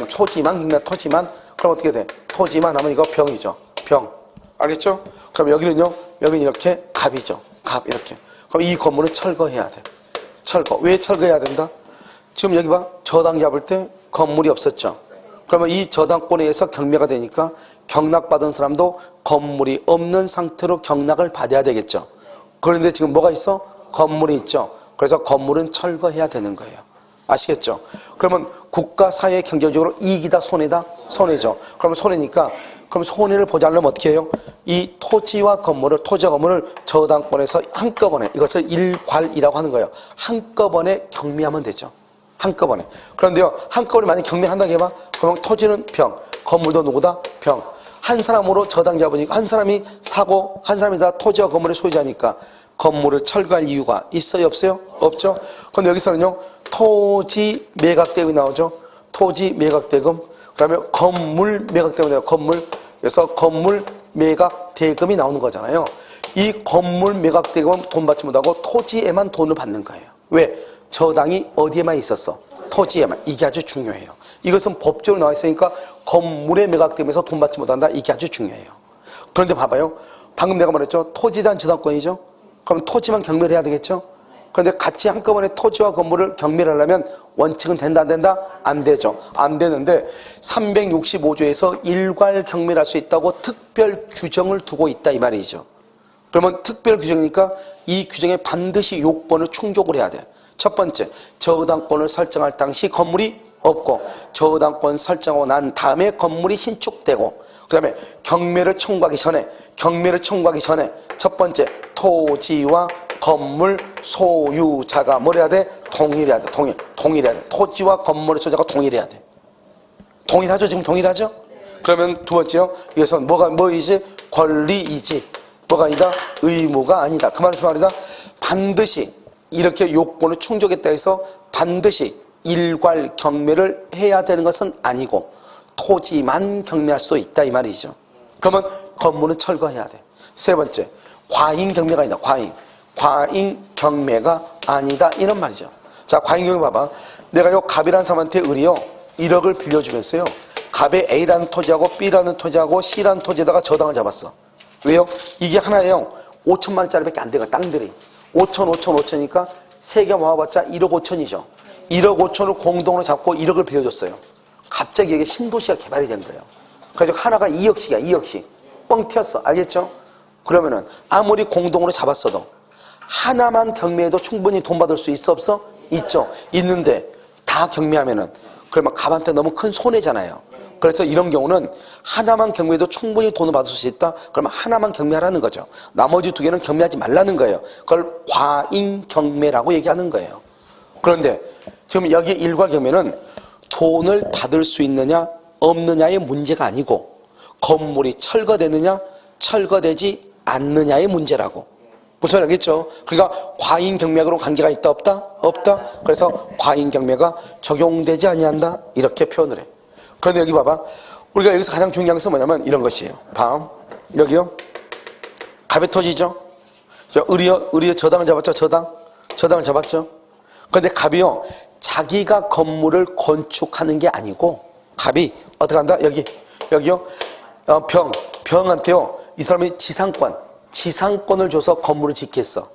어떻게 돼? 토지만 하면 이거 병이죠. 병. 알겠죠? 그럼 여기는요? 여기는 이렇게 갑이죠. 갑 이렇게. 그럼 이 건물은 철거해야 돼. 철거. 왜 철거해야 된다? 지금 여기 봐. 저당 잡을 때 건물이 없었죠. 그러면 이 저당권에 의해서 경매가 되니까 경락받은 사람도 건물이 없는 상태로 경락을 받아야 되겠죠. 그런데 지금 뭐가 있어? 건물이 있죠. 그래서 건물은 철거해야 되는 거예요. 아시겠죠? 그러면 국가, 사회, 경제적으로 이익이다, 손해다? 손해죠. 그러면 손해니까 그럼 손해를 보지 않으면 어떻게 해요? 이 토지와 건물을 저당권에서 한꺼번에, 이것을 일괄이라고 하는 거예요. 한꺼번에 경매하면 되죠. 한꺼번에. 그런데요, 한꺼번에 만약 경매를 한다고 해봐. 그러면 토지는 병, 건물도 누구다? 병. 한 사람으로 저당 잡으니까 한 사람이 사고 한 사람이 다 토지와 건물의 소유자니까 건물을 철거할 이유가 있어요? 없어요? 없죠. 그런데 여기서는요, 토지 매각대금이 나오죠. 토지 매각대금. 그 다음에 건물 매각대금이 나와요. 건물. 그래서 건물 매각대금이 나오는 거잖아요. 이 건물 매각대금은 돈 받지 못하고 토지에만 돈을 받는 거예요. 왜? 저당이 어디에만 있었어? 토지에만. 이게 아주 중요해요. 이것은 법적으로 나와 있으니까 건물의 매각대금에서 돈 받지 못한다. 이게 아주 중요해요. 그런데 봐봐요. 방금 내가 말했죠. 토지에 대한 저당권이죠. 그럼 토지만 경매를 해야 되겠죠. 그런데 같이 한꺼번에 토지와 건물을 경매를 하려면 원칙은 된다 안 된다? 안 되죠. 안 되는데 365조에서 일괄 경매를 할 수 있다고 특별 규정을 두고 있다 이 말이죠. 그러면 특별 규정이니까 이 규정에 반드시 요건을 충족을 해야 돼. 첫 번째, 저당권을 설정할 당시 건물이 없고 저당권 설정하고 난 다음에 건물이 신축되고 그 다음에 경매를 청구하기 전에 첫 번째 토지와 건물 소유자가 뭘 해야 돼? 동일해야 돼. 동일해야 돼. 토지와 건물의 소유자가 동일해야 돼. 동일하죠? 지금 동일하죠? 그러면 두 번째요. 이것은 뭐이지? 권리이지. 뭐가 아니다? 의무가 아니다. 그 말이다. 반드시 이렇게 요건을 충족했다 해서 반드시 일괄 경매를 해야 되는 것은 아니고 토지만 경매할 수도 있다 이 말이죠. 그러면 건물은 철거해야 돼. 세 번째, 과잉 경매가 아니다. 과잉 경매가 아니다 이런 말이죠. 자, 과잉 경매 봐봐. 내가요 갑이라는 사람한테 을이요 1억을 빌려주면서요 갑의 A라는 토지하고 B라는 토지하고 C라는 토지에다가 저당을 잡았어. 왜요? 이게 하나예요 5천만 원짜리밖에 안 돼요. 땅들이 5천이니까 세 개 모아봤자 1억 5천이죠. 1억 5천을 공동으로 잡고 1억을 빌려줬어요. 갑자기 이게 신도시가 개발이 된 거예요. 그래서 하나가 2억씩이야. 2억씩 뻥 튀었어. 알겠죠? 그러면은 아무리 공동으로 잡았어도 하나만 경매해도 충분히 돈 받을 수 있어 없어? 있죠. 있는데 다 경매하면은 그러면 갑한테 너무 큰 손해잖아요. 그래서 이런 경우는 하나만 경매해도 충분히 돈을 받을 수 있다? 그러면 하나만 경매하라는 거죠. 나머지 두 개는 경매하지 말라는 거예요. 그걸 과잉 경매라고 얘기하는 거예요. 그런데 지금 여기 일괄 경매는 돈을 받을 수 있느냐 없느냐의 문제가 아니고 건물이 철거되느냐 철거되지 않느냐의 문제라고. 무슨 말인지 알겠죠? 그러니까 과잉 경매하고는 관계가 있다 없다? 없다. 그래서 과잉 경매가 적용되지 아니한다 이렇게 표현을 해. 그런데 여기 봐봐. 우리가 여기서 가장 중요한 것은 뭐냐면 이런 것이에요. 봐. 여기요. 갑의 토지죠. 을이요 저당을 잡았죠. 저당을 잡았죠. 그런데 갑이요. 자기가 건물을 건축하는 게 아니고 갑이 어떻게 한다? 여기요. 병한테요. 이 사람이 지상권을 줘서 건물을 짓게 했어.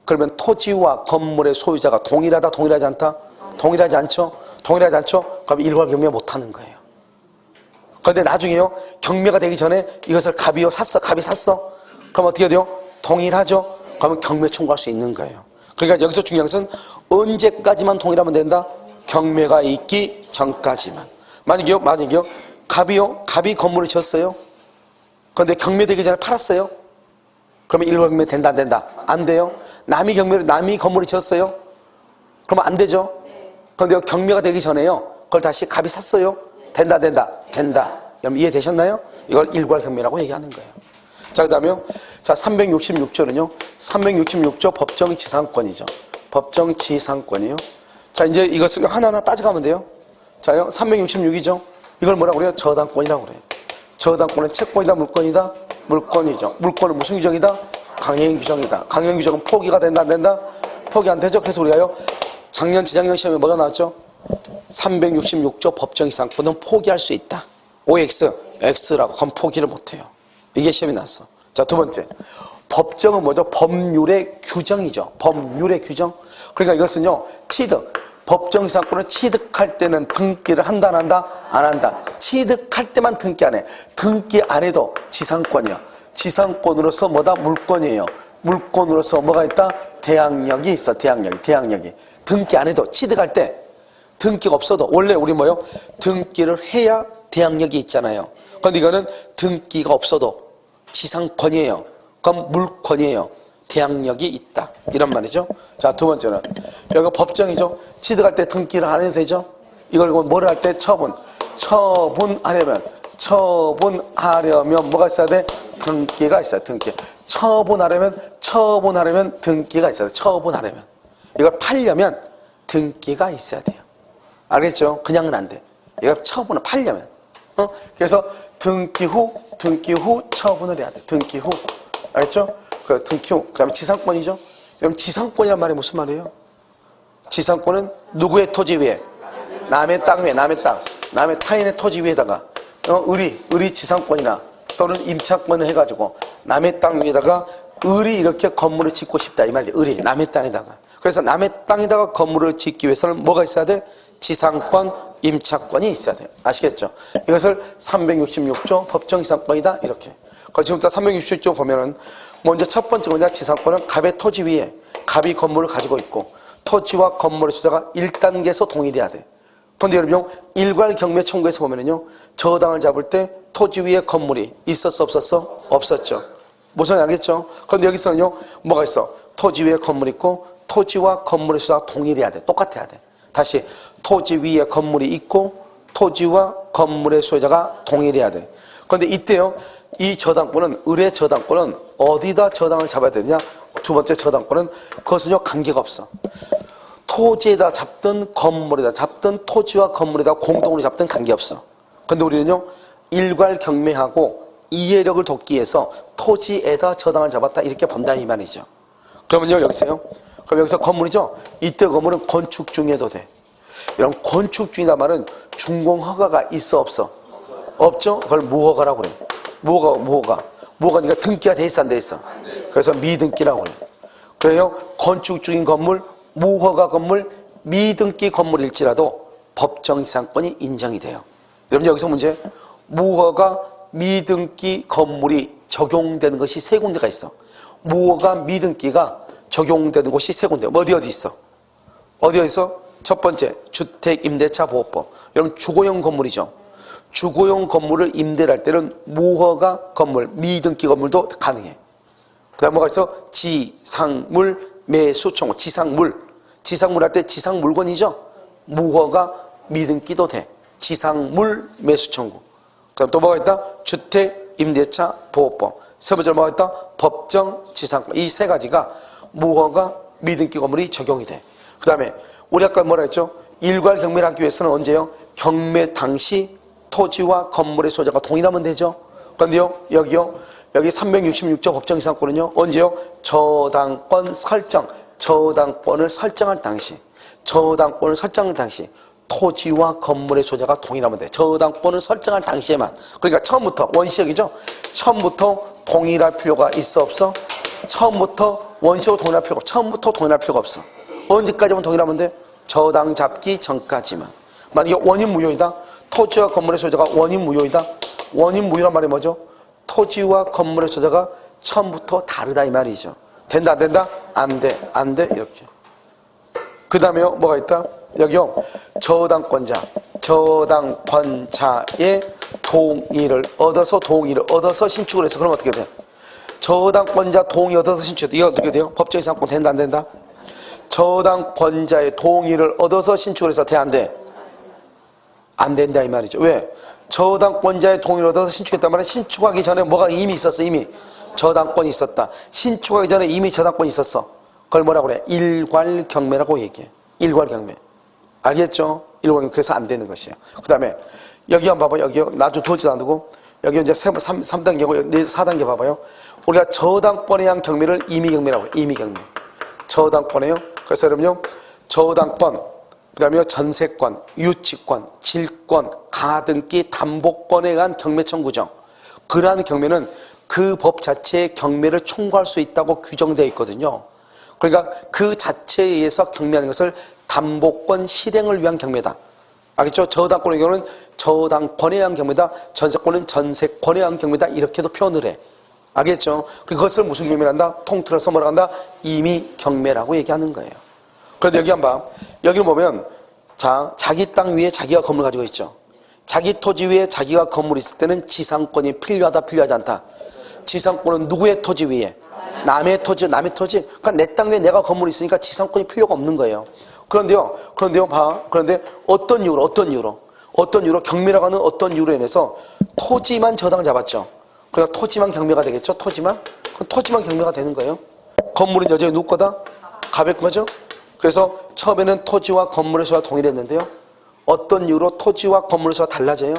그러면 토지와 건물의 소유자가 동일하다 동일하지 않다? 동일하지 않죠? 그럼 일괄 경매 못 하는 거예요. 그런데 나중에요. 경매가 되기 전에 이것을 갑이 샀어. 그럼 어떻게 돼요? 동일하죠? 그러면 경매 청구할 수 있는 거예요. 그러니까 여기서 중요한 것은 언제까지만 동일하면 된다? 경매가 있기 전까지만. 만약에요. 갑이 건물을 지었어요. 그런데 경매되기 전에 팔았어요. 그러면 일괄 경매 된다 안 된다? 안 돼요. 남이 건물을 지었어요. 그러면 안 되죠. 그런데 경매가 되기 전에요. 그걸 다시 갑이 샀어요. 된다 안 된다? 된다. 여러분 이해되셨나요? 이걸 일괄 경매라고 얘기하는 거예요. 자, 그 다음에요. 자, 366조는요. 366조 법정지상권이죠. 법정지상권이요. 자, 이제 이것을 하나하나 따져가면 돼요. 자요. 366이죠. 이걸 뭐라고 그래요? 저당권이라고 그래요. 저당권은 채권이다, 물권이다? 물권이죠. 물권은 무슨 규정이다? 강행 규정이다. 강행 규정은 포기가 된다, 안 된다? 포기 안 되죠. 그래서 우리가요. 작년, 재작년 시험에 뭐가 나왔죠? 366조 법정지상권은 포기할 수 있다. OX, X라고. 그럼 포기를 못 해요. 이게 시험이 났어. 자, 두 번째. 법정은 뭐죠? 법률의 규정이죠. 법률의 규정. 그러니까 이것은요, 취득. 법정지상권을 취득할 때는 등기를 한다, 안 한다? 안 한다. 취득할 때만 등기 안 해. 등기 안 해도 지상권이야. 지상권으로서 뭐다? 물권이에요. 물권으로서 뭐가 있다? 대항력이 있어. 대항력이. 등기 안 해도 취득할 때 등기가 없어도 원래 우리 등기를 해야 대항력이 있잖아요. 그런데 이거는 등기가 없어도 지상권이에요. 그럼 물권이에요. 대항력이 있다. 이런 말이죠. 자, 두 번째는 여기가 법정이죠. 취득할 때 등기를 안 해도 되죠. 이걸 뭐를 할 때 처분. 처분하려면 뭐가 있어야 돼? 등기가 있어야 돼. 등기. 처분하려면 등기가 있어야 돼. 처분하려면. 이걸 팔려면 등기가 있어야 돼요. 알겠죠? 그냥은 안 돼. 이걸 처분을 팔려면. 그래서 등기 후 처분을 해야 돼. 등기 후. 알겠죠? 그 등기 후. 그 다음에 지상권이죠? 그럼 지상권이란 말이 무슨 말이에요? 지상권은 누구의 토지 위에? 남의 땅 위에, 남의 타인의 토지 위에다가 의리 지상권이나 또는 임차권을 해가지고 남의 땅 위에다가 의리 이렇게 건물을 짓고 싶다 이 말이죠. 의리 남의 땅에다가. 그래서 남의 땅에다가 건물을 짓기 위해서는 뭐가 있어야 돼? 지상권, 임차권이 있어야 돼요. 아시겠죠? 이것을 366조 법정지상권이다 이렇게. 그럼 지금부터 366조 보면은 먼저 첫 번째 뭐냐? 지상권은 갑의 토지 위에 갑이 건물을 가지고 있고 토지와 건물의 소유자가 1단계에서 동일해야 돼. 그런데 여러분 일괄 경매 청구에서 보면은요 저당을 잡을 때 토지 위에 건물이 있었어 없었어? 없었죠. 무슨 알겠죠? 그런데 여기서는요 뭐가 있어? 토지 위에 건물이 있고 토지와 건물의 소유자가 동일해야 돼. 똑같아야 돼. 다시 토지 위에 건물이 있고 토지와 건물의 소유자가 동일해야 돼. 그런데 이때요 이 저당권은 의뢰 저당권은 어디다 저당을 잡아야 되느냐? 두 번째 저당권은 그것은요 관계가 없어. 토지에다 잡든 건물에다 잡든 토지와 건물에다 공동으로 잡든 관계없어. 근데 우리는요 일괄 경매하고 이해력을 돕기 위해서 토지에다 저당을 잡았다 이렇게 본다 이 말이죠. 그러면요 여기서요 그럼 여기서 건물이죠. 이때 건물은 건축 중에도 돼. 이런 건축 중이다 말은 준공 허가가 있어 없어? 없죠. 그걸 무허가라고 그래. 무허가 네가 등기가 돼 있어 안 돼 있어? 그래서 미등기라고 그래. 그래요 건축 중인 건물 무허가 건물, 미등기 건물일지라도 법정지상권이 인정이 돼요. 여러분 여기서 문제 무허가 미등기 건물이 적용되는 것이 세 군데가 있어. 무허가 미등기가 적용되는 곳이 세 군데. 어디 있어? 어디 있어? 첫 번째 주택임대차보호법. 여러분 주거용 건물이죠. 주거용 건물을 임대를 할 때는 무허가 건물, 미등기 건물도 가능해. 그 다음 뭐가 있어? 지상물 매수청구. 지상물 할 때 지상물건이죠. 무허가 미등기도 돼. 지상물 매수청구. 그럼 또 뭐가 있다? 주택임대차보호법. 세 번째로 뭐가 있다? 법정지상권. 이 세 가지가 무허가 미등기 건물이 적용이 돼. 그 다음에 우리 아까 뭐라 했죠? 일괄 경매를 하기 위해서는 언제요? 경매 당시 토지와 건물의 소유자가 동일하면 되죠. 그런데요 여기 366조 법정지상권은요 언제요? 저당권을 설정할 당시 토지와 건물의 소유자가 동일하면 돼. 저당권을 설정할 당시에만. 그러니까 처음부터 원시적이죠. 처음부터 동일할 필요가 있어 없어? 처음부터 원시적으로 동일할 필요가 없어. 처음부터 동일할 필요가 없어. 언제까지만 동일하면 돼? 저당 잡기 전까지만. 만약에 원인 무효이다. 토지와 건물의 소유자가 원인 무효이다. 원인 무효란 말이 뭐죠? 토지와 건물의 소유자가 처음부터 다르다 이 말이죠. 된다 안 된다? 안 돼 이렇게. 그 다음에요 뭐가 있다? 여기요 저당권자의 동의를 얻어서 신축을 해서 그럼 어떻게 돼? 저당권자 동의 얻어서 신축. 이거 어떻게 돼요? 법정지상권 된다 안 된다? 저당권자의 동의를 얻어서 신축을 해서 돼 안 돼? 안 된다 이 말이죠. 왜? 저당권자의 동의를 얻어서 신축했단 말은 신축하기 전에 뭐가 이미 있었어. 이미 저당권이 있었다. 신축하기 전에 이미 저당권이 있었어. 그걸 뭐라고 그래? 일괄 경매라고 얘기해. 일괄 경매. 알겠죠? 일괄 경매. 그래서 안 되는 것이에요. 그 다음에 여기 한번 봐봐요. 여기요. 나도 도지도 안 두고 여기 이제 3단계고 4단계 봐봐요. 우리가 저당권에 의한 경매를 임의경매라고 해요. 임의경매. 저당권에요. 그래서 여러분요. 저당권, 그 다음에 전세권, 유치권, 질권, 가등기, 담보권에 의한 경매 청구죠. 그러한 경매는 그 법 자체의 경매를 청구할 수 있다고 규정되어 있거든요. 그러니까 그 자체에 의해서 경매하는 것을 담보권 실행을 위한 경매다. 알겠죠? 저당권의 경우는 저당권에 의한 경매다. 전세권은 전세권에 의한 경매다. 이렇게도 표현을 해. 알겠죠? 그것을 무슨 경매란다? 통틀어서 뭐라 한다? 임의 경매라고 얘기하는 거예요. 그런데 여기 한번 여기를 보면 자기 땅 위에 자기가 건물 가지고 있죠. 자기 토지 위에 자기가 건물이 있을 때는 지상권이 필요하다 필요하지 않다. 지상권은 누구의 토지 위에? 남의 토지. 그러니까 내 땅 위에 내가 건물이 있으니까 지상권이 필요가 없는 거예요. 그런데요 봐. 그런데 어떤 이유로 경매라고 하는 어떤 이유로 인해서 토지만 저당 잡았죠. 그러니까 토지만 경매가 되겠죠. 토지만 경매가 되는 거예요. 건물은 여전히 누구 거다? 갑의 거죠. 그래서 처음에는 토지와 건물의 수가 동일했는데요, 어떤 이유로 토지와 건물의 수가 달라져요.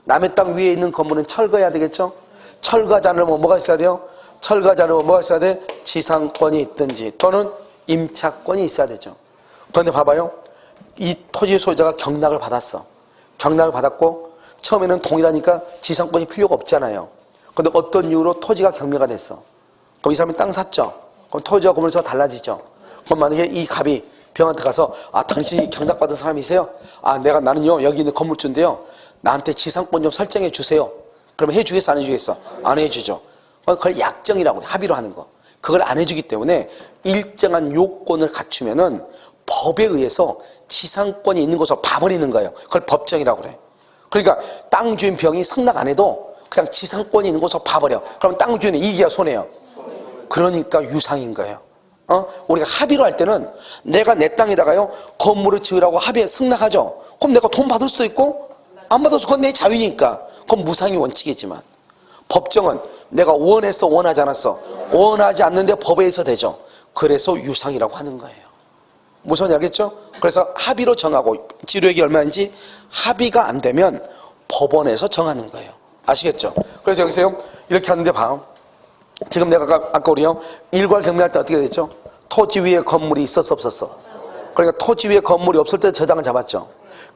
남의 땅 위에 있는 건물은 철거해야 되겠죠. 철거하지 않으면 뭐가 있어야 돼요? 지상권이 있든지 또는 임차권이 있어야 되죠. 그런데 봐봐요, 이 토지 소유자가 경락을 받았어. 경락을 받았고 처음에는 동일하니까 지상권이 필요가 없잖아요. 그런데 어떤 이유로 토지가 경매가 됐어. 그럼 이 사람이 땅 샀죠. 그럼 토지와 건물의 수가 달라지죠. 그럼 만약에 이 갑이 병한테 가서, 당신이 경락받은 사람이세요? 나는요 여기 있는 건물주인데요, 나한테 지상권 좀 설정해 주세요. 그러면 해주겠어 안 해주겠어? 안 해주죠. 그걸 약정이라고 그래. 합의로 하는 거. 그걸 안 해주기 때문에 일정한 요건을 갖추면은 법에 의해서 지상권이 있는 곳으로 봐버리는 거예요. 그걸 법정이라고 그래. 그러니까 땅 주인 병이 승낙 안 해도 그냥 지상권이 있는 곳으로 봐버려. 그럼 땅 주인은 이익이야 손해요? 그러니까 유상인 거예요. 우리가 합의로 할 때는 내가 내 땅에다가요 건물을 지으라고 합의에 승낙하죠. 그럼 내가 돈 받을 수도 있고 안 받아서 그건 내 자유니까 그건 무상이 원칙이지만, 법정은 내가 원했어 원하지 않았어, 원하지 않는데 법에 의해서 되죠. 그래서 유상이라고 하는 거예요. 무슨 말인지 알겠죠? 그래서 합의로 정하고, 지료액이 얼마인지 합의가 안 되면 법원에서 정하는 거예요. 아시겠죠? 그래서 여기서요 이렇게 하는데 봐. 지금 내가 아까 우리요 일괄 경매할 때 어떻게 됐죠? 토지 위에 건물이 있었어 없었어? 그러니까 토지 위에 건물이 없을 때 저당을 잡았죠.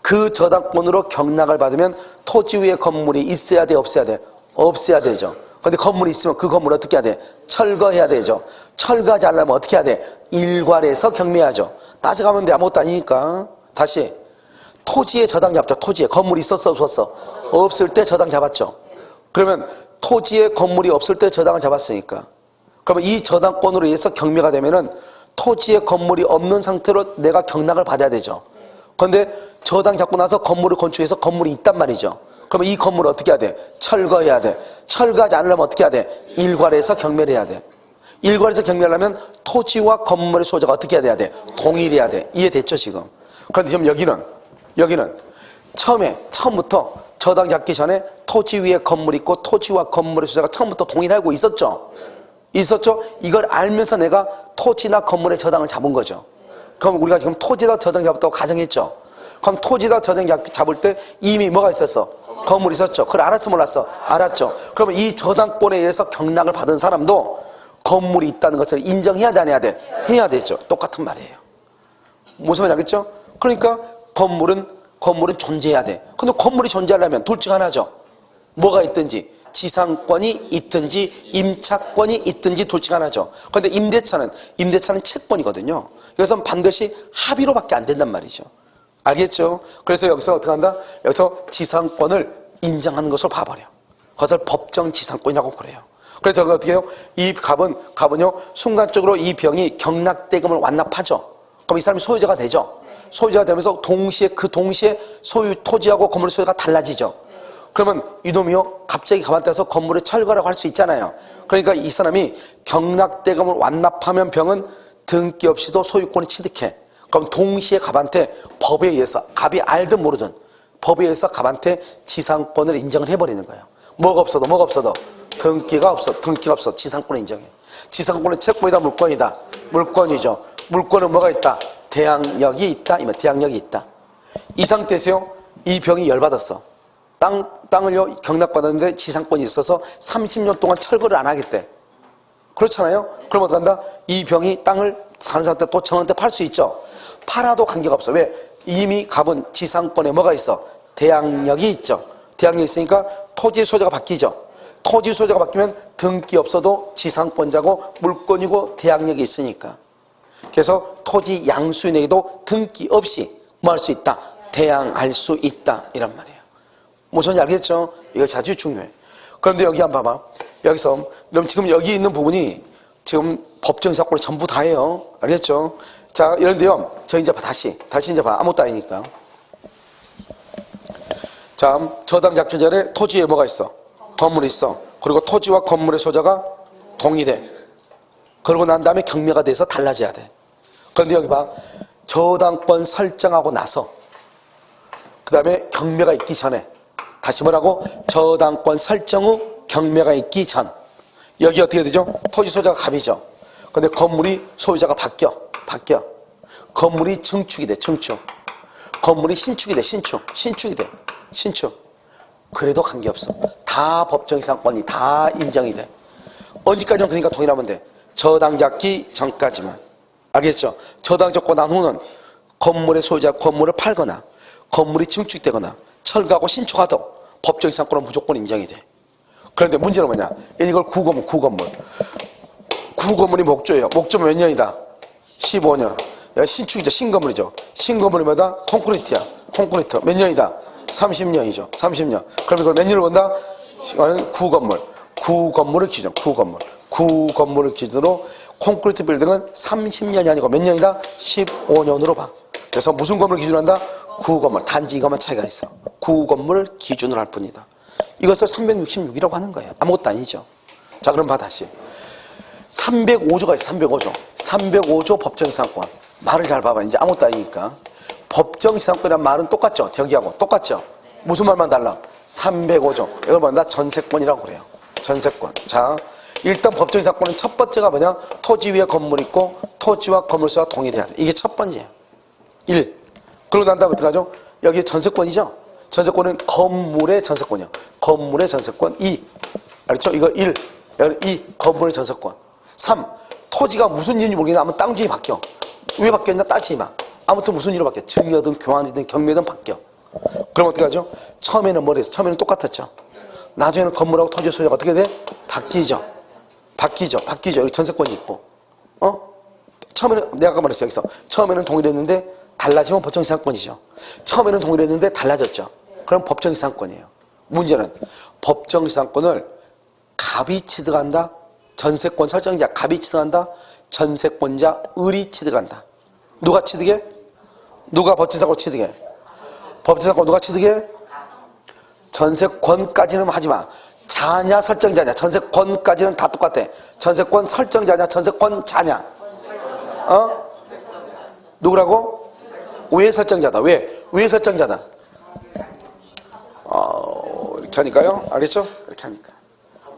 그 저당권으로 경락을 받으면 토지 위에 건물이 있어야 돼 없어야 돼? 없어야 되죠. 그런데 건물이 있으면 그 건물을 어떻게 해야 돼? 철거해야 되죠. 철거하지 않으려면 어떻게 해야 돼? 일괄해서 경매하죠. 따져가면 돼. 아무것도 아니니까. 다시 토지에 저당 잡죠. 토지에 건물이 있었어 없었어? 없을 때 저당 잡았죠. 그러면 토지에 건물이 없을 때 저당을 잡았으니까, 그러면 이 저당권으로 인해서 경매가 되면은 토지에 건물이 없는 상태로 내가 경락을 받아야 되죠. 그런데 저당 잡고 나서 건물을 건축해서 건물이 있단 말이죠. 그러면 이 건물을 어떻게 해야 돼? 철거해야 돼. 철거하지 않으려면 어떻게 해야 돼? 일괄해서 경매를 해야 돼. 일괄해서 경매를 하면 토지와 건물의 소유자가 어떻게 해야 돼? 동일해야 돼. 이해됐죠 지금? 그런데 지금 여기는 처음부터 저당 잡기 전에 토지 위에 건물이 있고 토지와 건물의 소유자가 처음부터 동일하고 있었죠. 이걸 알면서 내가 토지나 건물의 저당을 잡은 거죠. 그럼 우리가 지금 토지다 저당 잡았다고 가정했죠. 그럼 토지다 저당 잡을 때 이미 뭐가 있었어? 건물이 있었죠. 그걸 알았어 몰랐어? 알았죠. 그러면 이 저당권에 의해서 경락을 받은 사람도 건물이 있다는 것을 인정해야 돼 안 해야 돼? 해야 되죠. 똑같은 말이에요. 무슨 말인지 알겠죠? 그러니까 건물은 존재해야 돼. 근데 건물이 존재하려면 둘 중 하나죠. 뭐가 있든지, 지상권이 있든지 임차권이 있든지 둘 중 하나죠. 그런데 임대차는 채권이거든요. 여기서 반드시 합의로밖에 안 된단 말이죠. 알겠죠? 그래서 여기서 어떻게 한다? 여기서 지상권을 인정하는 것을 봐버려. 그것을 법정 지상권이라고 그래요. 그래서 어떻게 해요? 이 갑은요 순간적으로 이 병이 경락대금을 완납하죠. 그럼 이 사람이 소유자가 되죠. 소유자가 되면서 동시에 소유 토지하고 건물 소유가 달라지죠. 그러면 이놈이요 갑자기 갑한테 와서 건물을 철거라고 할 수 있잖아요. 그러니까 이 사람이 경락대금을 완납하면 병은 등기 없이도 소유권을 취득해. 그럼 동시에 갑한테 법에 의해서, 갑이 알든 모르든 법에 의해서 갑한테 지상권을 인정을 해버리는 거예요. 뭐가 없어도 등기가 없어 지상권을 인정해. 지상권은 채권이다 물권이다? 물권이죠. 물권은 뭐가 있다? 대항력이 있다. 대항력이 있다. 이 상태에서요 이 병이 열받았어. 땅을요 경락받았는데 지상권이 있어서 30년 동안 철거를 안 하겠대. 그렇잖아요. 그럼 어떡한다? 이 병이 땅을 다른 사람한테 또 정한테 팔 수 있죠. 팔아도 관계가 없어. 왜? 이미 갑은 지상권에 뭐가 있어? 대항력이 있죠. 대항력이 있으니까 토지 소유자가 바뀌죠. 토지 소유자가 바뀌면 등기 없어도 지상권자고 물권이고 대항력이 있으니까. 그래서 토지 양수인에게도 등기 없이 뭐 할 수 있다? 대항할 수 있다. 이란 말이에요. 무슨 말인지 알겠죠? 이거 아주 중요해. 그런데 여기 한번 봐봐. 여기서 그럼 지금 여기 있는 부분이 지금 법정 사건을 전부 다 해요. 알겠죠? 자, 이런데요. 저 이제 다시 이제 봐. 아무것도 아니니까. 자, 저당잡기 전에 토지에 뭐가 있어? 건물이 있어. 그리고 토지와 건물의 소유자가 동일해. 그러고 난 다음에 경매가 돼서 달라져야 돼. 그런데 여기 봐. 저당권 설정하고 나서 그 다음에 경매가 있기 전에, 다시 뭐라고? 저당권 설정 후 경매가 있기 전. 여기 어떻게 되죠? 토지 소유자가 갑이죠. 근데 건물이 소유자가 바뀌어. 건물이 증축이 돼. 증축. 건물이 신축이 돼. 신축이 돼. 신축. 그래도 관계없어. 다 법정이상권이 다 인정이 돼. 언제까지는 그러니까 동일하면 돼. 저당 잡기 전까지만. 알겠죠? 저당 잡고 난 후는 건물의 소유자 건물을 팔거나 건물이 증축되거나 철거하고 신축하도 법정이상권은 무조건 인정이 돼. 그런데 문제는 뭐냐? 이걸 구건물. 구건물이 목조예요. 목조면 몇 년이다? 15년. 신축이죠. 신건물이죠. 신건물이마다 콘크리트야. 콘크리트. 몇 년이다? 30년이죠. 30년. 그럼 이걸 몇 년을 본다? 구건물. 구건물을 기준. 구건물을 기준으로 콘크리트 빌딩은 30년이 아니고 몇 년이다? 15년으로 봐. 그래서 무슨 건물을 기준으로 한다? 구건물. 단지 이것만 차이가 있어. 구건물을 기준으로 할 뿐이다. 이것을 366이라고 하는 거예요. 아무것도 아니죠. 자, 그럼 봐 다시. 305조가 있어. 305조 법정이상권. 말을 잘 봐봐. 이제 아무것도 아니니까. 법정이상권이란 말은 똑같죠. 여기하고 똑같죠. 무슨 말만 달라? 305조. 이걸 뭐냐? 전세권이라고 그래요. 전세권. 자, 일단 법정이상권은 첫 번째가 뭐냐? 토지 위에 건물이 있고 토지와 건물수가 동일해야 돼. 이게 첫 번째예요. 1. 그러고 난 다음에 어떻게 하죠? 여기 전세권이죠. 전세권은 건물의 전세권이요. 건물의 전세권. 2. 알겠죠? 이거 1. 2. 건물의 전세권. 3. 토지가 무슨 이유인지 모르겠는데 아무 땅 주인이 바뀌어. 왜 바뀌었냐? 따지지 마. 아무튼 무슨 이유로 바뀌어? 증여든 교환이든 경매든 바뀌어. 그럼 어떻게 하죠? 처음에는 뭐랬어? 처음에는 똑같았죠. 나중에는 건물하고 토지 소유자가 어떻게 돼? 바뀌죠. 여기 전세권이 있고. 처음에는 내가 아까 말했어. 여기서 처음에는 동일했는데 달라지면 법정이상권이죠. 처음에는 동일했는데 달라졌죠. 그럼 법정이상권이에요. 문제는 법정이상권을 갑이 취득한다. 전세권 설정자 갑이 취득한다. 전세권자 을이 취득한다. 누가 취득해? 누가 법정이상권 취득해? 법정이상권 누가 취득해? 전세권까지는 하지마. 자냐 설정자냐. 전세권까지는 다 똑같아. 전세권 설정자냐 전세권 자냐. 누구라고? 왜 설정자다. 왜 설정자다. 이렇게 하니까요. 알겠죠? 이렇게 하니까.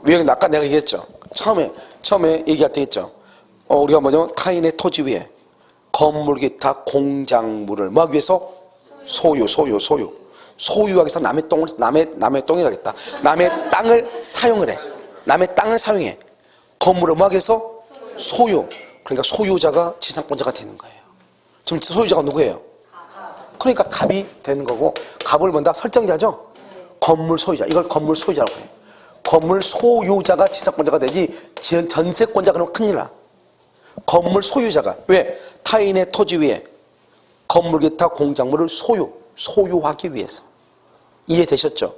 왜 아까 내가 얘기했죠. 처음에 얘기할 때 했죠. 우리가 뭐냐면 타인의 토지 위에 건물 기타 공작물을 뭐 하기 위해서? 소유하기 위해서 남의 똥이 가겠다. 남의 땅을 사용을 해. 남의 땅을 사용해. 건물을 뭐 하기 위해서? 소유. 그러니까 소유자가 지상권자가 되는 거예요. 지금 소유자가 누구예요? 그러니까 갑이 되는 거고, 갑을 뭔다? 설정자죠? 건물 소유자. 이걸 건물 소유자라고 해요. 건물 소유자가 지상권자가 되지 전세권자 그러면 큰일 나. 건물 소유자가. 왜? 타인의 토지 위에 건물 기타 공작물을 소유하기 위해서. 이해되셨죠?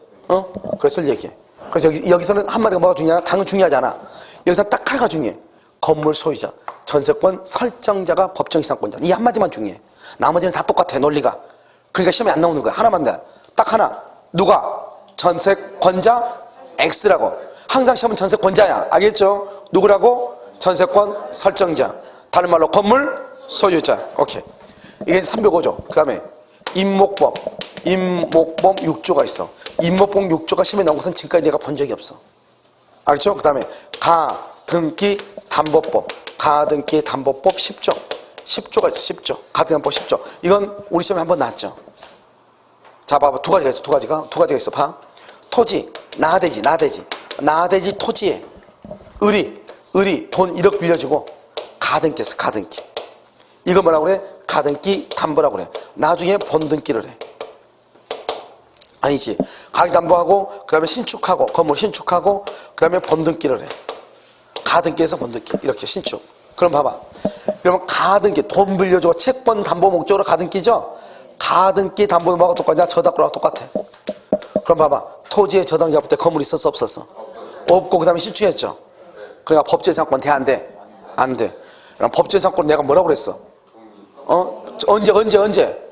그래서 얘기해. 그래서 여기서는 한마디가 뭐가 중요하냐? 당은 중요하지 않아. 여기서 딱 하나가 중요해. 건물 소유자, 전세권 설정자가 법정이상권자. 이 한마디만 중요해. 나머지는 다 똑같아, 논리가. 그러니까 시험에 안 나오는 거야. 하나만 돼. 딱 하나. 누가? 전세권자 X라고. 항상 시험은 전세권자야. 알겠죠? 누구라고? 전세권 설정자. 다른 말로 건물 소유자. 오케이. 이게 305조. 그 다음에 임목범 6조가 있어. 임목범 6조가 시험에 나온 것은 지금까지 내가 본 적이 없어. 알겠죠? 그 다음에 가등기 담보법 10조. 10조가 있어. 10조. 가등기담보법 10조. 이건 우리 시험에 한번 나왔죠. 자, 봐봐. 두 가지가 있어. 봐. 토지, 나대지 토지에 을이 돈 1억 빌려주고 가등기 했어. 가등기. 이걸 뭐라고 그래? 가등기 담보라고 그래. 나중에 본등기를 해. 아니지. 가등기담보하고 그 다음에 신축하고 건물 신축하고 그 다음에 본등기를 해. 가등기에서 본등기 이렇게 신축. 그럼 봐봐. 그러면 가등기 돈 빌려주고 채권 담보 목적으로 가등기죠. 가등기 담보는 뭐하고 똑같냐? 저당권하고 똑같아. 그럼 봐봐. 토지에 저당 잡을 때 건물 있었어 없었어? 없고 그 다음에 신축했죠. 그러니까 법정이상권 돼 안 돼? 안 돼. 그럼 법정이상권 내가 뭐라고 그랬어? 언제?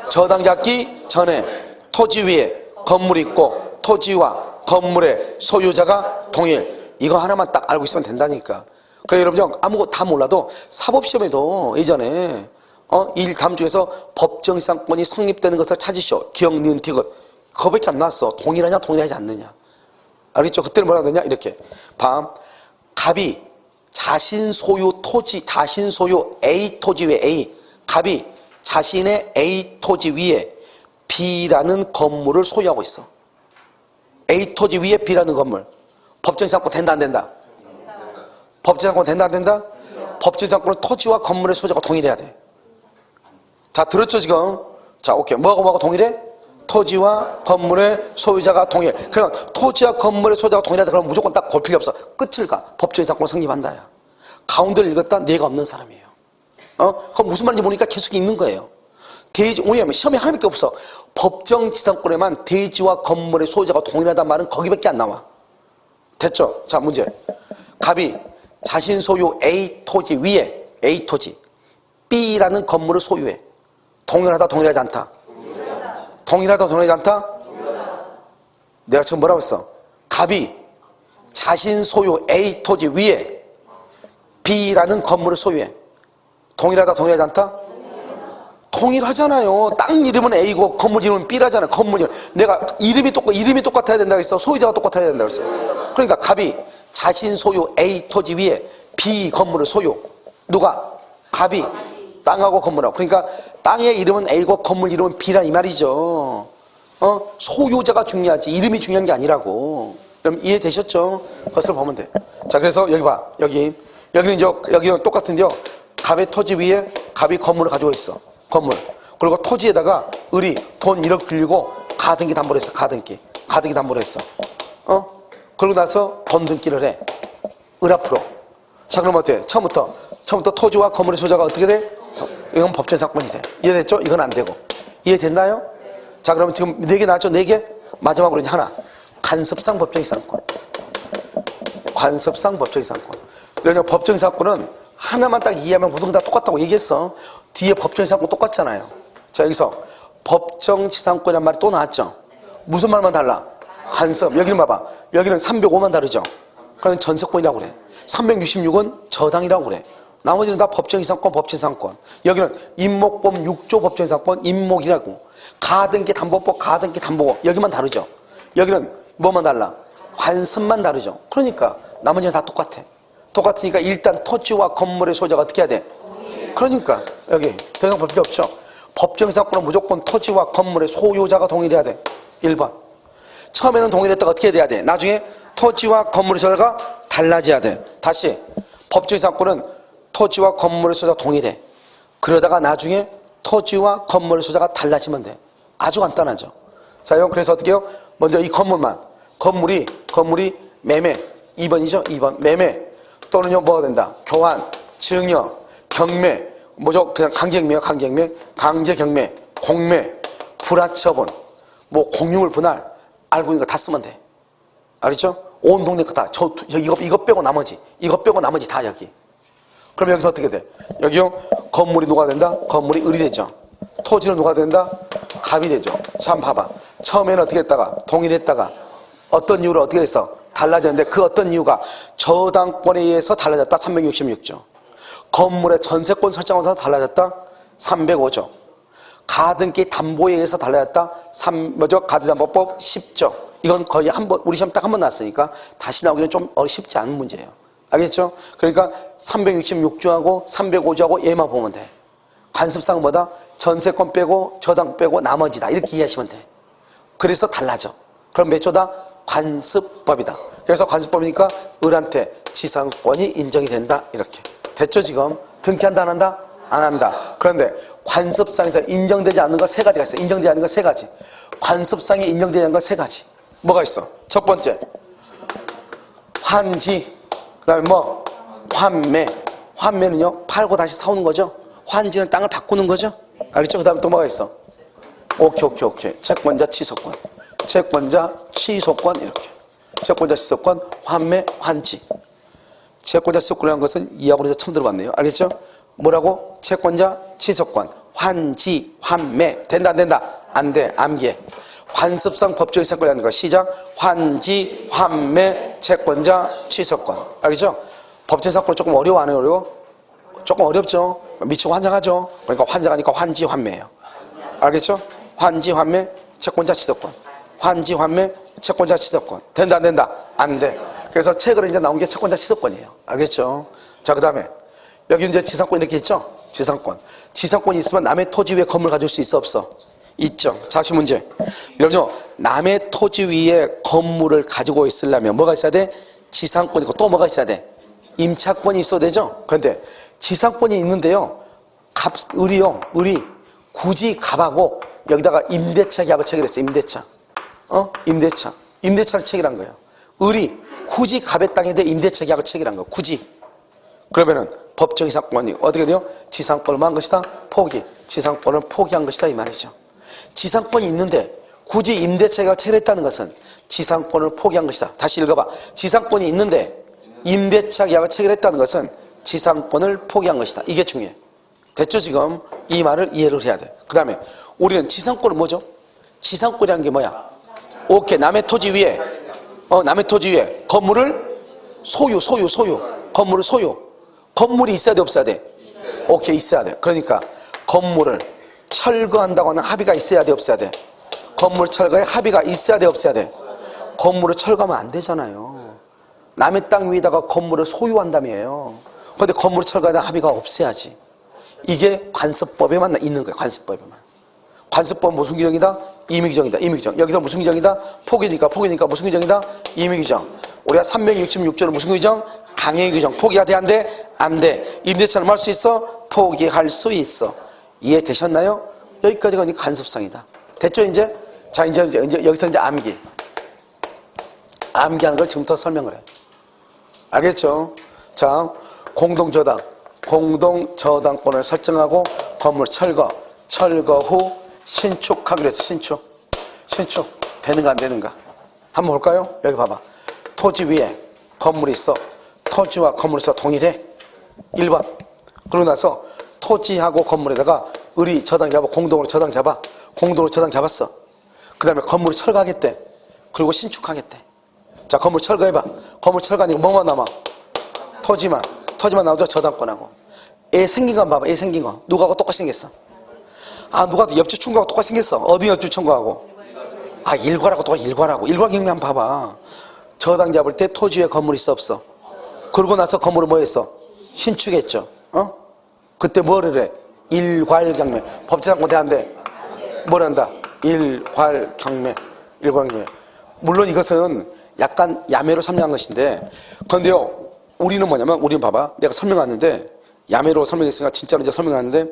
저당 잡기 전에 토지 위에 건물이 있고 토지와 건물의 소유자가 동일. 이거 하나만 딱 알고 있으면 된다니까. 그래 여러분 아무것도 다 몰라도 사법시험에도 예전에 일 다음 중에서 법정지상권이 성립되는 것을 찾으시오. 기억, 니은, 디귿. 그거밖에 안 나왔어. 동일하냐 동일하지 않느냐. 알겠죠? 그때는 뭐라고 했냐 이렇게. 갑이 자신 소유 토지, 자신 소유 A 토지 위에 A. 갑이 자신의 A 토지 위에 B라는 건물을 소유하고 있어. A 토지 위에 B라는 건물. 법정지상권 된다 안 된다? 법정지상권 된다 안 된다? 법정지상권은 토지와 건물의 소유자가 동일해야 돼. 자 들었죠 지금? 자 오케이. 뭐하고 동일해? 토지와 건물의 소유자가 동일. 그냥 토지와 건물의 소유자가 동일하다 그러면 무조건 딱 볼 필요 없어. 끝을 가. 법정지상권 성립한다. 야. 가운데를 읽었다 뇌가 없는 사람이에요. 그럼 무슨 말인지 모르니까 계속 읽는 거예요. 왜냐하면 시험에 하나밖에 없어. 법정지상권에만 대지와 건물의 소유자가 동일하다는 말은 거기밖에 안 나와. 됐죠? 자 문제. 갑이 자신 소유 A 토지 위에 A 토지 B라는 건물을 소유해. 동일하다 동일하지 않다? 동일하다 동일하지 않다? 내가 지금 뭐라고 했어? 갑이 자신 소유 A 토지 위에 B라는 건물을 소유해. 동일하다 동일하지 않다? 동일하잖아요. 땅 이름은 A고 건물 이름은 B라잖아. 건물 이름. 내가 이름이 똑같아야 된다고 했어. 소유자가 똑같아야 된다고 했어. 그러니까 갑이 자신 소유 A 토지 위에 B 건물을 소유. 누가? 갑이 땅하고 건물하고. 그러니까 땅의 이름은 A고 건물 이름은 B란 이 말이죠. 소유자가 중요하지 이름이 중요한 게 아니라고. 그럼 이해되셨죠? 그것을 보면 돼. 자 그래서 여기 봐. 여기는 똑같은데요. 갑의 토지 위에 갑이 건물을 가지고 있어. 건물. 그리고 토지에다가 을이 돈 1억 빌리고 가등기 담보를 했어. 가등기 담보를 했어. 그러고 나서 돈 등기를 해. 을 앞으로. 자 그럼 어때? 처음부터 토지와 건물의 소유자가 어떻게 돼? 이건 법정지상권이 돼. 이해됐죠? 이건 안 되고. 이해됐나요? 자 그러면 지금 4개 나왔죠? 4개? 마지막으로 이제 하나. 간섭상 법정지상권. 간섭상 법정지상권. 그러니까 법정지상권은 하나만 딱 이해하면 모든 거 다 똑같다고 얘기했어. 뒤에 법정지상권 똑같잖아요. 자 여기서 법정지상권이란 말이 또 나왔죠. 무슨 말만 달라? 간섭. 여기는 봐봐. 여기는 305만 다르죠. 그럼 전세권이라고 그래. 366은 저당이라고 그래. 나머지는 다 법정지상권, 법정지상권. 여기는 임목법 6조 법정지상권, 임목이라고. 가등기 담보법, 가등기 담보법. 여기만 다르죠. 여기는 뭐만 달라? 관습만 다르죠. 그러니까 나머지는 다 똑같아. 똑같으니까 일단 토지와 건물의 소유자가 어떻게 해야 돼? 그러니까 여기 더 이상 볼 필요 없죠. 법정지상권은 무조건 토지와 건물의 소유자가 동일해야 돼. 1번. 처음에는 동일했다가 어떻게 돼야 돼? 나중에 토지와 건물의 소유자가 달라져야 돼. 다시 법정지상권은 토지와 건물의 소유자가 동일해. 그러다가 나중에 토지와 건물의 소유자가 달라지면 돼. 아주 간단하죠. 자, 그래서 어떻게 해요? 먼저 이 건물만. 건물이 매매. 2번이죠? 2번. 매매. 또는요, 뭐가 된다? 교환, 증여, 경매. 뭐죠? 그냥 강제경매요, 강제경매. 강제경매, 공매, 불화처분, 뭐 공유물 분할. 알고 있는 거 다 쓰면 돼. 알겠죠? 온 동네 거 다. 이거 빼고 나머지. 이거 빼고 나머지 다 여기. 그럼 여기서 어떻게 돼? 여기요, 건물이 누가 된다? 건물이 을이 되죠. 토지는 누가 된다? 갑이 되죠. 참 봐봐. 처음에는 어떻게 했다가? 동일했다가 어떤 이유로 어떻게 됐어? 달라졌는데 그 어떤 이유가 저당권에 의해서 달라졌다. 366조. 건물의 전세권 설정하면서 달라졌다. 305조. 가등기 담보에 의해서 달라졌다. 가등담보법 10조. 이건 거의 우리 시험 딱 한 번 났으니까 다시 나오기는 좀 쉽지 않은 문제예요. 알겠죠? 그러니까 366조하고 305조하고 얘만 보면 돼. 관습상 뭐다? 전세권 빼고 저당 빼고 나머지다. 이렇게 이해하시면 돼. 그래서 달라져. 그럼 몇 조다? 관습법이다. 그래서 관습법이니까 을한테 지상권이 인정이 된다. 이렇게. 됐죠 지금? 등기한다 안 한다? 안 한다. 그런데 관습상에서 인정되지 않는 거 3가지가 있어. 인정되지 않는 거 3가지. 관습상에 인정되지 않는 거 3가지. 뭐가 있어? 첫 번째 환지. 그 다음에 뭐? 환매. 환매는요 팔고 다시 사오는 거죠. 환지는 땅을 바꾸는 거죠. 알겠죠? 그 다음에 또 뭐가 있어? 오케이. 채권자 취소권. 채권자 취소권. 이렇게. 채권자 취소권, 환매, 환지. 채권자 취소권이라는 것은 이 학원에서 처음 들어봤네요. 알겠죠? 뭐라고? 채권자 취소권, 환지, 환매. 된다 안 된다? 안 돼. 암기해. 관습상 법정의 사건이 하는 거. 시작. 환지, 환매, 채권자, 취소권. 알겠죠? 법정 사건은 조금 어려워, 안 어려워? 조금 어렵죠? 미치고 환장하죠? 그러니까 환장하니까 환지, 환매예요. 알겠죠? 환지, 환매, 채권자, 취소권. 환지, 환매, 채권자, 취소권. 된다, 안 된다? 안 돼. 그래서 책으로 이제 나온 게 채권자, 취소권이에요. 알겠죠? 자, 그 다음에 여기 이제 지상권 이렇게 있죠? 지상권. 지상권이 있으면 남의 토지 위에 건물 가질 수 있어, 없어? 있죠. 자시 문제. 여러분요, 남의 토지 위에 건물을 가지고 있으려면 뭐가 있어야 돼? 지상권이 있고 또 뭐가 있어야 돼? 임차권이 있어야 되죠? 그런데 지상권이 있는데요, 을이 굳이 갑하고 여기다가 임대차 계약을 체결했어요. 임대차. 임대차를 체결한 거예요. 을이 굳이 갑의 땅인데 임대차 계약을 체결한 거예요. 굳이. 그러면은 법정 지상권이 어떻게 돼요? 지상권을 뭐 한 것이다? 포기. 지상권을 포기한 것이다 이 말이죠. 지상권이 있는데 굳이 임대차 계약을 체결했다는 것은 지상권을 포기한 것이다. 다시 읽어봐. 지상권이 있는데 임대차 계약을 체결했다는 것은 지상권을 포기한 것이다. 이게 중요해. 됐죠? 지금 이 말을 이해를 해야 돼. 그 다음에 우리는 지상권은 뭐죠? 지상권이라는 게 뭐야? 오케이. 남의 토지 위에 건물을 소유. 건물을 소유. 건물이 있어야 돼, 없어야 돼? 오케이, 있어야 돼. 그러니까 건물을 철거한다고 하는 합의가 있어야 돼, 없어야 돼? 건물 철거에 합의가 있어야 돼, 없어야 돼? 건물을 철거하면 안 되잖아요. 남의 땅 위에다가 건물을 소유한다며요. 그런데 건물을 철거에 대한 합의가 없어야지. 이게 관습법에만 있는 거예요. 관습법에만. 관습법 무슨 규정이다? 임의규정이다. 임의규정. 여기서 무슨 규정이다? 포기니까 무슨 규정이다? 임의규정. 우리가 366조는 무슨 규정? 강행규정. 포기가 돼, 안 돼? 안 돼. 임대차는 뭐 할 수 있어? 포기할 수 있어. 이해되셨나요? 여기까지가 관습상이다. 됐죠, 이제? 자, 이제 여기서 이제 암기. 암기하는 걸 지금부터 설명을 해. 알겠죠? 자, 공동저당권을 설정하고 건물 철거 후 신축하기로 했어. 신축. 되는가 안 되는가? 한번 볼까요? 여기 봐봐. 토지 위에 건물이 있어. 토지와 건물이 있어. 동일해. 1번. 그러고 나서 토지하고 건물에다가 을이 저당 잡아. 공동으로 저당 잡았어. 그 다음에 건물을 철거하겠대. 그리고 신축하겠대. 자, 건물 철거해봐. 건물 철거하니까 뭐만 남아? 토지만 나오죠. 저당권하고. 애 생긴 거 봐봐. 애 생긴 거. 누구하고 똑같이 생겼어? 누가 옆집 친구하고 똑같이 생겼어. 어디 옆집 친구하고? 일괄하고 똑같이 일괄하고. 일괄경매 한번 봐봐. 저당 잡을 때 토지 위에 건물이 있어, 없어? 그러고 나서 건물을 뭐 했어? 신축했죠. 그때 뭐를 해? 일괄경매. 법제상권 돼, 안 돼? 뭘 한다? 일괄경매. 물론 이것은 약간 야매로 설명한 것인데, 그런데요, 우리는 뭐냐면, 우리는 봐봐. 내가 설명하는데, 야매로 설명했으니까 진짜로 이제 설명하는데,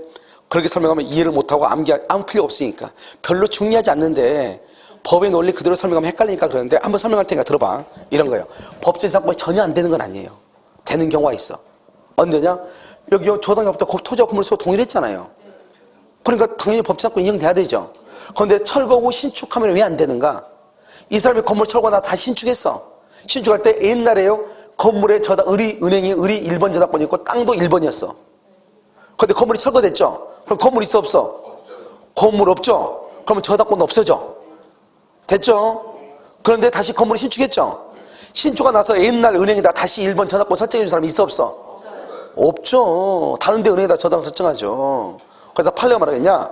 그렇게 설명하면 이해를 못하고 아무 필요 없으니까. 별로 중요하지 않는데, 법의 논리 그대로 설명하면 헷갈리니까 그러는데, 한번 설명할 테니까 들어봐. 이런 거예요. 법제상권이 전혀 안 되는 건 아니에요. 되는 경우가 있어. 언제냐? 여기 저당자부터 토지와 건물 서로 동일했잖아요. 그러니까 당연히 법제상권 인정돼야 되죠. 그런데 철거 후 신축하면 왜 안 되는가? 이 사람이 건물 철거나 다 신축했어. 신축할 때 옛날에요, 건물에 은행이 1번 저당권이 있고 땅도 1번이었어. 그런데 건물이 철거됐죠. 그럼 건물 있어, 없어? 건물 없죠. 그러면 저당권도 없어져. 됐죠? 그런데 다시 건물이 신축했죠. 신축가 나서 옛날 은행에다 다시 1번 저당권 설정해 준 사람이 있어, 없어? 없죠. 다른 데 은행에다 저당 설정하죠. 그래서 판례가 뭐라겠냐?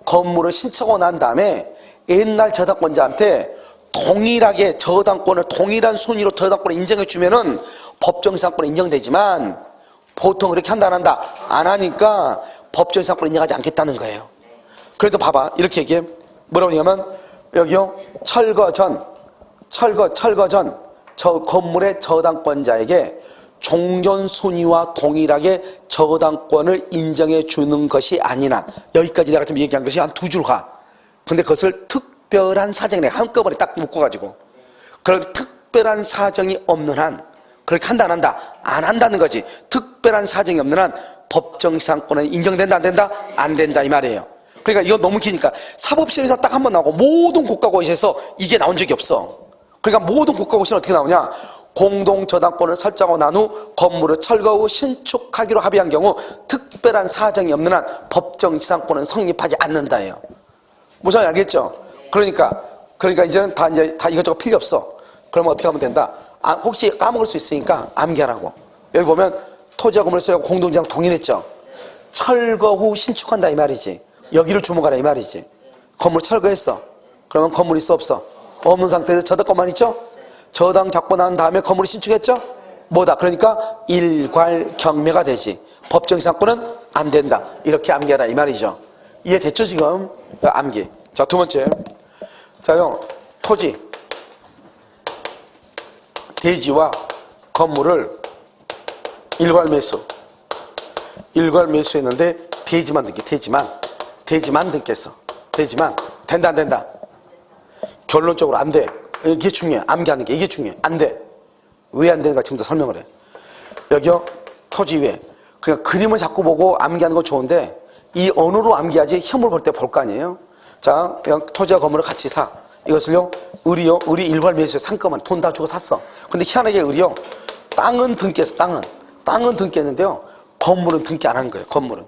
건물을 신축하고 난 다음에 옛날 저당권자한테 동일하게 동일한 순위로 저당권을 인정해 주면은 법정지상권이 인정되지만, 보통 그렇게 한다, 안 한다? 안 하니까 법정지상권을 인정하지 않겠다는 거예요. 그래도 봐봐. 이렇게 얘기해. 뭐라고 얘기하면, 여기요, 철거 전 저 건물의 저당권자에게 종전 순위와 동일하게 저당권을 인정해 주는 것이 아닌 한, 여기까지 내가 지금 얘기한 것이 한 두 줄 가. 근데 그것을 특별한 사정에 한꺼번에 딱 묶어가지고, 그런 특별한 사정이 없는 한, 그렇게 한다, 안 한다? 안 한다는 거지. 특별한 사정이 없는 한 법정지상권은 인정된다, 안 된다? 안 된다, 이 말이에요. 그러니까 이거 너무 기니까 사법시험에서 딱 한 번 나오고 모든 국가고시에서 이게 나온 적이 없어. 그러니까 모든 국가고시는 어떻게 나오냐? 공동저당권을 설정하고 난 후 건물을 철거 후 신축하기로 합의한 경우 특별한 사정이 없는 한 법정지상권은 성립하지 않는다예요. 무슨 말인지 알겠죠? 그러니까 그러니까 이제는 다 이것저것 필요 없어. 그러면 어떻게 하면 된다? 혹시 까먹을 수 있으니까 암기하라고. 여기 보면 토지와 건물의 소유가 공동지랑 동일했죠. 철거 후 신축한다 이 말이지. 여기를 주목하라 이 말이지. 건물 철거했어. 그러면 건물 있어 없어? 없는 상태에서 저당권만 있죠? 저당 잡고 난 다음에 건물을 신축했죠? 뭐다? 그러니까 일괄경매가 되지. 법정 상권은 안 된다. 이렇게 암기하라 이 말이죠. 이해됐죠 지금? 암기. 자, 두 번째. 자요, 토지, 대지와 건물을 일괄 매수했는데 대지만 등기, 대지만 등기했어. 대지만 된다 안 된다? 결론적으로 안 돼. 이게 중요해. 암기하는 게 이게 중요해. 안 돼. 왜 안 되는가 지금 더 설명을 해. 여기요, 토지 위에 그냥 그림을 자꾸 보고 암기하는 거 좋은데 이 언어로 암기하지 시험을 볼 때 볼 거 아니에요. 자, 그냥 토지와 건물을 같이 사. 이것을요, 을이 일괄 매수에 상금은 돈 다 주고 샀어. 근데 희한하게 을이요, 땅은 등기했어. 땅은 등기했는데요, 건물은 등기 안 한 거예요. 건물은.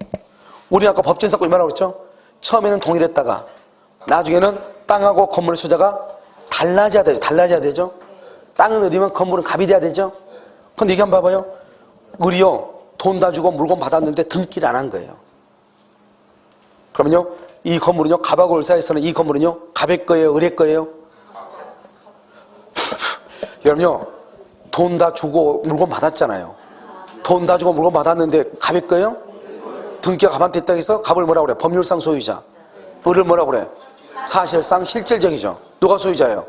우리 아까 법정 사건 얼마나 그랬죠? 처음에는 동일했다가 나중에는 땅하고 건물의 소재가 달라져야 되죠. 땅은 을이면 건물은 갑이 돼야 되죠. 근데 이게 한번 봐봐요. 을이요, 돈 다 주고 물건 받았는데 등기를 안 한 거예요. 그러면요, 이 건물은요, 갑하고 을 사이에서는 이 건물은요, 갑의 거예요, 을의 거예요? 여러분요, 돈 다 주고 물건 받았잖아요. 돈 다 주고 물건 받았는데 갑의 거예요? 등기가 갑한테 있다고 해서 갑을 뭐라 그래? 법률상 소유자. 을을 뭐라 그래? 사실상 실질적이죠. 누가 소유자예요?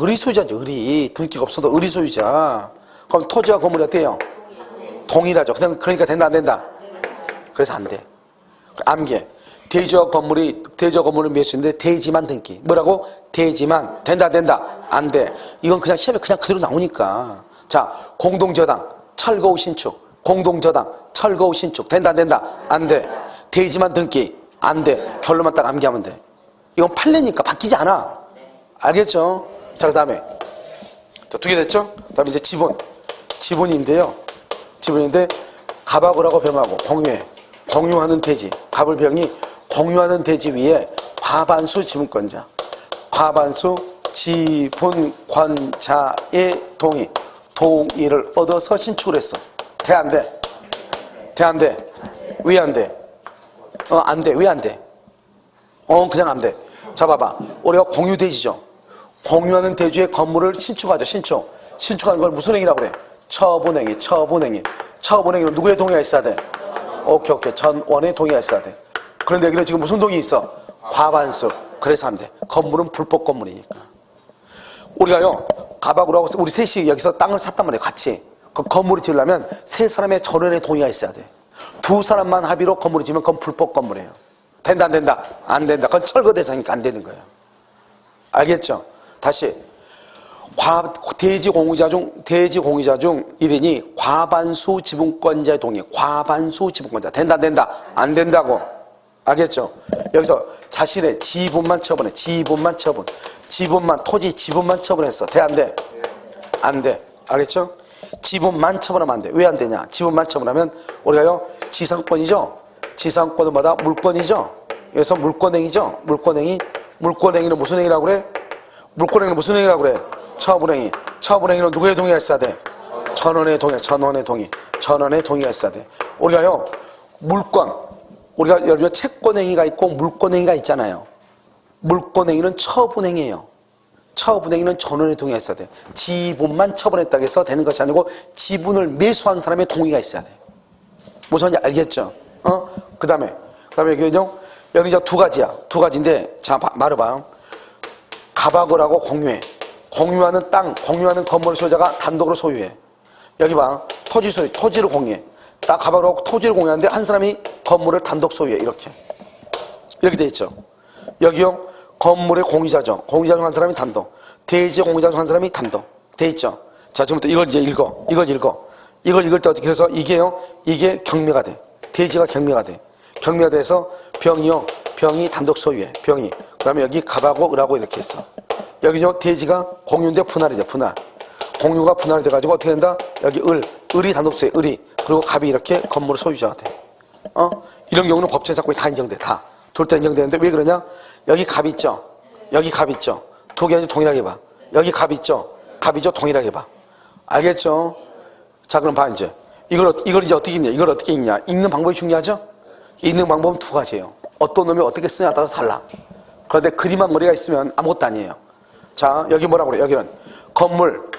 을이 소유자죠. 을이. 등기가 없어도 을이 소유자. 그럼 토지와 건물이 어때요? 동일하죠. 그러니까 된다 안 된다? 그래서 안 돼. 암기해. 대지와 건물을 매수했는데 대지만 등기. 뭐라고? 대지만. 된다 안 돼. 이건 그냥 시험에 그냥 그대로 나오니까. 자, 공동저당 철거 후 신축. 공동저당 철거 후 신축. 된다 안 돼. 대지만 등기. 안 돼. 결론만 딱 암기하면 돼. 이건 판례니까 바뀌지 않아. 알겠죠? 자, 그 다음에 두 개 됐죠? 그 다음에 이제 지분인데 갑하고 을하고 병하고 공유하는 대지. 갑을 병이 공유하는 대지 위에 과반수 지분권자, 과반수 지분권자의 동의를 얻어서 신축을 했어. 돼 안 돼? 왜 안 돼? 안 돼. 왜 안 돼? 그냥 안 돼. 자, 봐봐. 우리가 공유대지죠. 공유하는 대지에 건물을 신축하죠. 신축하는 걸 무슨 행위라고 그래? 처분행위. 처분행위는 누구의 동의가 있어야 돼? 오케이. 전원의 동의가 있어야 돼. 그런데 여기는 지금 무슨 동의 있어? 과반수. 그래서 안 돼. 건물은 불법 건물이니까. 우리가요, 갑하고 을하고 우리 셋이 여기서 땅을 샀단 말이에요. 같이. 그 건물을 지으려면 세 사람의 전원의 동의가 있어야 돼. 두 사람만 합의로 건물을 지으면 그건 불법 건물이에요. 된다 안 된다? 안 된다. 그건 철거 대상이니까 안 되는 거예요. 알겠죠? 다시. 대지 공유자 중 1인이 과반수 지분권자의 동의. 과반수 지분권자. 된다 안 된다고. 알겠죠? 여기서 자신의 지분만 처분해. 토지 지분만 처분했어. 돼 안 돼? 안 돼. 알겠죠? 지분만 처분하면 안 돼. 왜 안 되냐? 지분만 처분하면 우리가요, 지상권이죠? 지상권은 뭐다? 물권이죠? 여기서 물권행위죠? 물권행위는 무슨 행위라고 그래? 물권행위는 무슨 행위라고 그래? 처분행위. 처분행위는 누구의 동의가 있어야 돼? 전원의 동의가 있어야 돼. 우리가요, 우리가 여러분 채권행위가 있고 물권행위가 있잖아요. 물권행위는 처분행위예요. 처분행위는 전원의 동의가 있어야 돼. 지분만 처분했다고 해서 되는 것이 아니고 지분을 매수한 사람의 동의가 있어야 돼. 무슨 말인지 알겠죠? 그 다음에 여기는요, 여기 이제 두 가지인데, 자, 말해봐. 갑하고 을하고 공유하는 땅, 공유하는 건물 소유자가 단독으로 소유해. 여기 봐. 토지를 공유해. 딱 갑하고 을하고 토지를 공유하는데 한 사람이 건물을 단독 소유해. 이렇게 돼 있죠. 여기요, 건물의 공유자죠. 공유자 중 한 사람이 단독. 대지 공유자 중 한 사람이 단독. 돼 있죠. 자, 지금부터 이걸 이제 읽어. 이걸 읽을 때 어떻게 해서 이게 경매가 돼. 대지가 경매가 돼. 경매가 돼서 병이 단독 소유해. 그 다음에 여기 갑하고 을하고 이렇게 했어. 여기요, 대지가 공유인데 분할이 돼. 공유가 분할이 돼가지고 어떻게 된다? 여기 을이 단독 소유해. 그리고 갑이 이렇게 건물을 소유자가 돼. 이런 경우는 법정 사건이 다 인정돼. 둘 다 인정되는데 왜 그러냐? 여기 갑 있죠. 두 개 동일하게 봐. 여기 갑 있죠? 갑이죠? 동일하게 봐. 알겠죠? 자, 그럼 봐, 이제. 이걸 이제 어떻게 읽냐? 이걸 어떻게 읽냐? 읽는 방법이 중요하죠? 읽는 방법은 두 가지예요. 어떤 놈이 어떻게 쓰냐에 따라서 달라. 그런데 그림만 머리가 있으면 아무것도 아니에요. 자, 여기 뭐라고 그래요? 여기는 건물,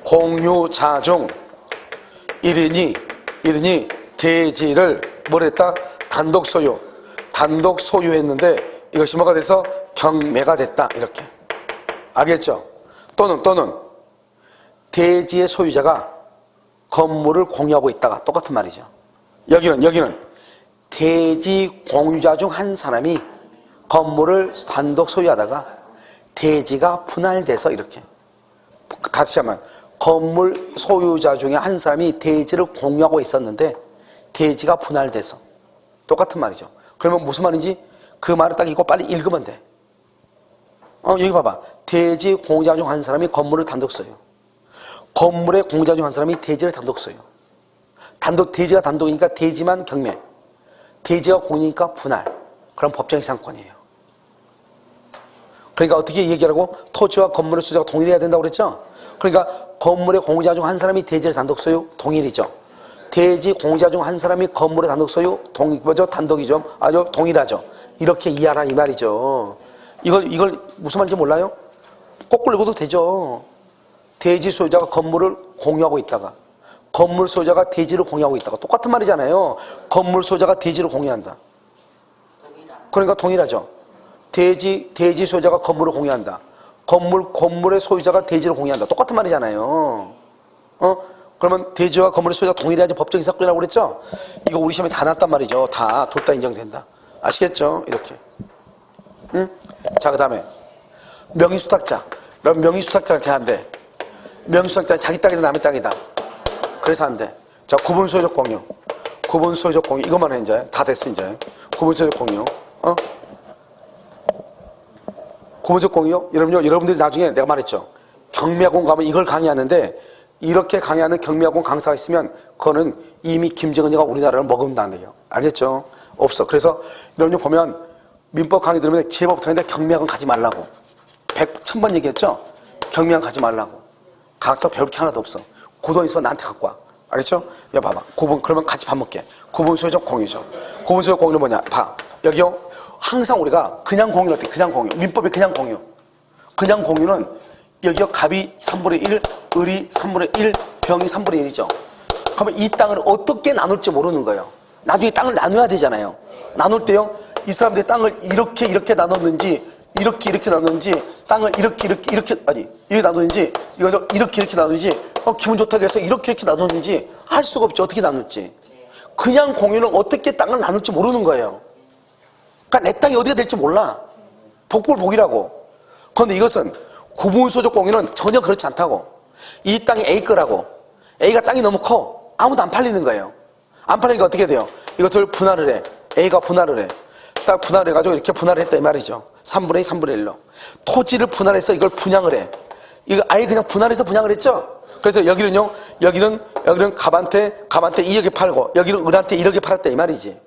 공유자중, 이른이 대지를 뭘 했다? 단독 소유했는데 이것이 뭐가 돼서 경매가 됐다. 이렇게. 알겠죠? 또는 대지의 소유자가 건물을 공유하고 있다가 똑같은 말이죠. 여기는 대지 공유자 중 한 사람이 건물을 단독 소유하다가 대지가 분할돼서 이렇게. 다시 한번 건물 소유자 중에 한 사람이 대지를 공유하고 있었는데 대지가 분할돼서 똑같은 말이죠. 그러면 무슨 말인지 그 말을 딱 읽고 빨리 읽으면 돼. 여기 봐봐. 대지 공유자 중 한 사람이 건물을 단독 소유. 건물의 공유자 중 한 사람이 대지를 단독 소유. 대지가 단독이니까 대지만 경매. 대지가 공유니까 분할. 그럼 법정의 상권이에요. 그러니까 어떻게 얘기하라고? 토지와 건물의 소유자가 동일해야 된다고 그랬죠? 그러니까 건물의 공유자 중 한 사람이 대지를 단독 소유, 동일이죠. 대지 공유자 중 한 사람이 건물의 단독 소유, 단독이죠. 아주 동일하죠. 이렇게 이해하라 이 말이죠. 이걸 무슨 말인지 몰라요? 거꾸로 읽어도 되죠. 대지 소유자가 건물을 공유하고 있다가 건물 소유자가 대지를 공유하고 있다가 똑같은 말이잖아요. 건물 소유자가 대지를 공유한다. 그러니까 동일하죠. 대지 소유자가 건물을 공유한다. 건물의 소유자가 대지를 공유한다. 똑같은 말이잖아요. 그러면 대지와 건물의 소유자가 동일해야지 법정이 사건이라고 그랬죠? 이거 우리 시험에 다 났단 말이죠. 다 둘 다 인정된다. 아시겠죠? 이렇게. 자, 그 다음에 명의수탁자. 그럼 명의수탁자한테 한대. 명의수탁자 자기 땅이다 남의 땅이다. 그래서 한대. 자, 구분소유적 공유. 구분소유적 공유. 이것만 해 이제. 다 됐어 이제. 구분소유적 공유. 구분소유적 공유. 여러분들이 나중에 내가 말했죠. 경매학원 가면 이걸 강의하는데 이렇게 강의하는 경매학원 강사가 있으면 그거는 이미 김정은이가 우리나라를 먹은다네요. 알겠죠? 없어. 그래서 여러분들 보면 민법 강의 들으면 제법 강의인데 경매학원 가지 말라고. 1000번 얘기했죠? 경매학원 가지 말라고. 가서 배울 게 하나도 없어. 고돈 있으면 나한테 갖고 와. 알겠죠? 야, 봐봐. 그러면 같이 밥 먹게. 구분소유적 공유죠. 구분소유적 공유는 뭐냐? 봐. 여기요. 항상 우리가 그냥 공유는 어때? 그냥 공유. 민법의 그냥 공유. 그냥 공유는 여기요. 갑이 3분의 1, 을이 3분의 1, 병이 3분의 1이죠. 그러면 이 땅을 어떻게 나눌지 모르는 거예요. 나중에 땅을 나눠야 되잖아요. 나눌 때요. 이 사람들이 땅을 이렇게 나눴는지 이렇게 나눴는지 땅을 이렇게 나눴는지 이거 이렇게 나눴는지 기분 좋다고 해서 이렇게 나눴는지 할 수가 없죠. 어떻게 나눌지. 그냥 공유는 어떻게 땅을 나눌지 모르는 거예요. 그러니까 내 땅이 어디가 될지 몰라. 복불복이라고. 그런데 이것은 구분소유적 공유는 전혀 그렇지 않다고. 이 땅이 A 거라고. A가 땅이 너무 커. 아무도 안 팔리는 거예요. 안 팔리니까 어떻게 돼요? 이것을 분할을 해. A가 분할을 해. 딱 분할을 해가지고 이렇게 분할을 했다 이 말이죠. 3분의 2, 3분의 1로. 토지를 분할해서 이걸 분양을 해. 이거 아예 그냥 분할해서 분양을 했죠? 그래서 여기는 갑한테 2억에 팔고, 여기는 을한테 1억에 팔았다 이 말이지.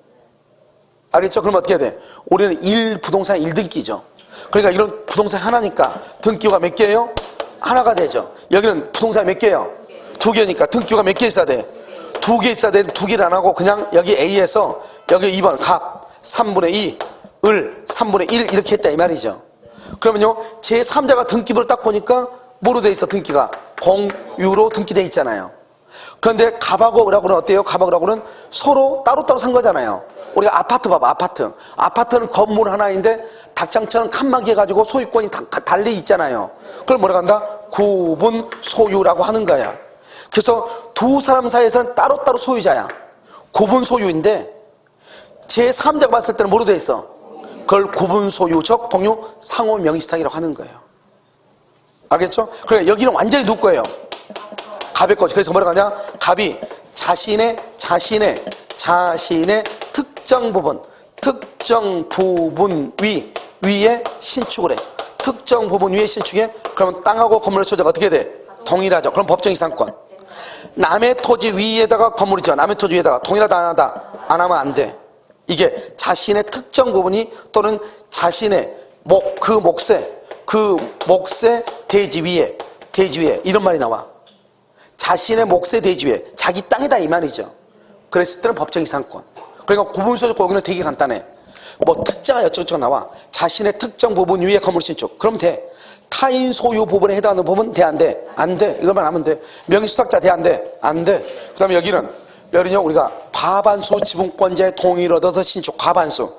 알겠죠? 그럼 어떻게 돼? 우리는 1부동산 1등기죠. 그러니까 이런 부동산 하나니까 등기가 몇 개예요? 하나가 되죠. 여기는 부동산 몇 개예요? 2개니까 등기가 몇 개 있어야 돼? 2개 있어야 되는데 2개를 안 하고 그냥 여기 A에서 여기 2번 갑 3분의 2, 을 3분의 1 이렇게 했다 이 말이죠. 그러면요 제3자가 등기부를 딱 보니까 뭐로 돼 있어? 등기가 공유로 등기돼 있잖아요. 그런데 갑하고 을하고는 어때요? 갑하고 을하고는 서로 따로따로 산 거잖아요. 우리가 아파트 봐봐. 아파트는 건물 하나인데 닭장처럼 칸막이 해가지고 소유권이 달리 있잖아요. 그걸 뭐라고 한다? 구분 소유라고 하는 거야. 그래서 두 사람 사이에서는 따로따로 소유자야. 구분 소유인데 제3자가 봤을 때는 뭐로 돼 있어? 그걸 구분 소유적 공유 상호 명의시탁이라고 하는 거예요. 알겠죠? 그러니까 여기는 완전히 누구 거예요? 갑의 거죠. 그래서 뭐라고 하냐? 갑이 자신의 특정 부분 위에 신축을 해. 특정 부분 위에 신축해. 그러면 땅하고 건물의 소유자가 어떻게 돼? 동일하죠. 그럼 법정이상권. 남의 토지 위에다가 건물이죠. 남의 토지 위에다가 동일하다 안 하다 안 하면 안 돼. 이게 자신의 특정 부분이 또는 자신의 그 몫의 대지 위에 이런 말이 나와. 자신의 몫의 대지 위에 자기 땅이다 이 말이죠. 그랬을 때는 법정 이상권. 그러니까 구분소유적 공유는 되게 간단해. 뭐 특자가 어쩌고저쩌고 나와. 자신의 특정 부분 위에 건물 신축. 그럼 돼. 타인 소유 부분에 해당하는 부분 돼, 안 돼? 안 돼. 이것만 하면 돼. 명의수탁자 돼, 안 돼? 안 돼. 그 다음에 여기는 우리가 과반수 지분권자의 동의를 얻어서 신축. 과반수.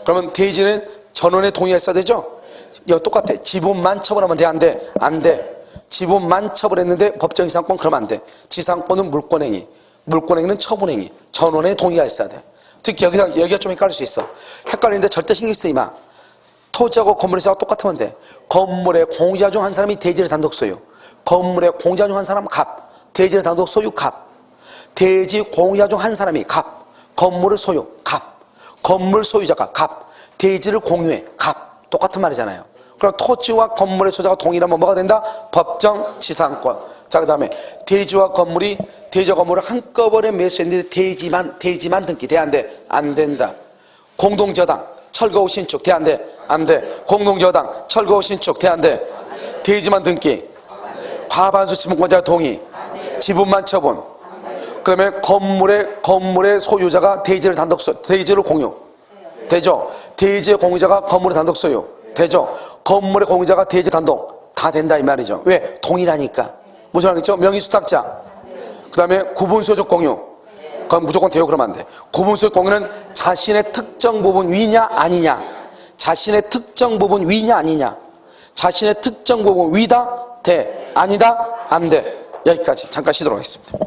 그러면 대지는 전원의 동의가 있어야 되죠? 이거 똑같아. 지분만 처분하면 돼, 안 돼? 안 돼. 지분만 처분했는데 법정 이상권 그러면 안 돼. 지상권은 물권행위, 물권행위는 처분행위, 전원의 동의가 있어야 돼. 특히 여기가 좀 헷갈릴 수 있어. 헷갈리는데 절대 신경 쓰지 마. 토지하고 건물의 사가 똑같으면 돼. 건물의 공자 중 한 사람이 대지를 단독 소유. 건물의 공자 중 한 사람 갑. 대지를 단독 소유 갑. 대지 공자 중 한 사람이 갑. 건물을 소유 갑. 건물 소유자가 갑. 대지를 공유해 갑. 똑같은 말이잖아요. 그럼 토지와 건물의 소유자가 동일하면 뭐가 된다? 법정 지상권. 자, 그 다음에 대지와 건물을 한꺼번에 매수했는데 대지만 등기 돼, 안 돼? 안 된다. 공동저당 철거 후 신축 돼, 안 돼? 안 돼. 공동저당 철거 후 신축 돼, 안 돼? 대지만 등기, 과반수 지분권자 동의, 지분만 처분. 그 다음에 건물의 소유자가 대지를 공유 되죠? 대지의 공유자가 건물의 단독 소유 되죠? 건물의 공유자가 대지 단독 다 된다 이 말이죠. 왜? 동일하니까. 무슨 말이겠죠? 명의수탁자. 그 다음에 구분소유적 공유. 그럼 무조건 돼요. 그러면 안 돼. 구분소유적 공유는 자신의 특정 부분 위냐 아니냐. 자신의 특정 부분 위냐 아니냐. 자신의 특정 부분 위다 돼. 아니다 안 돼. 여기까지 잠깐 쉬도록 하겠습니다.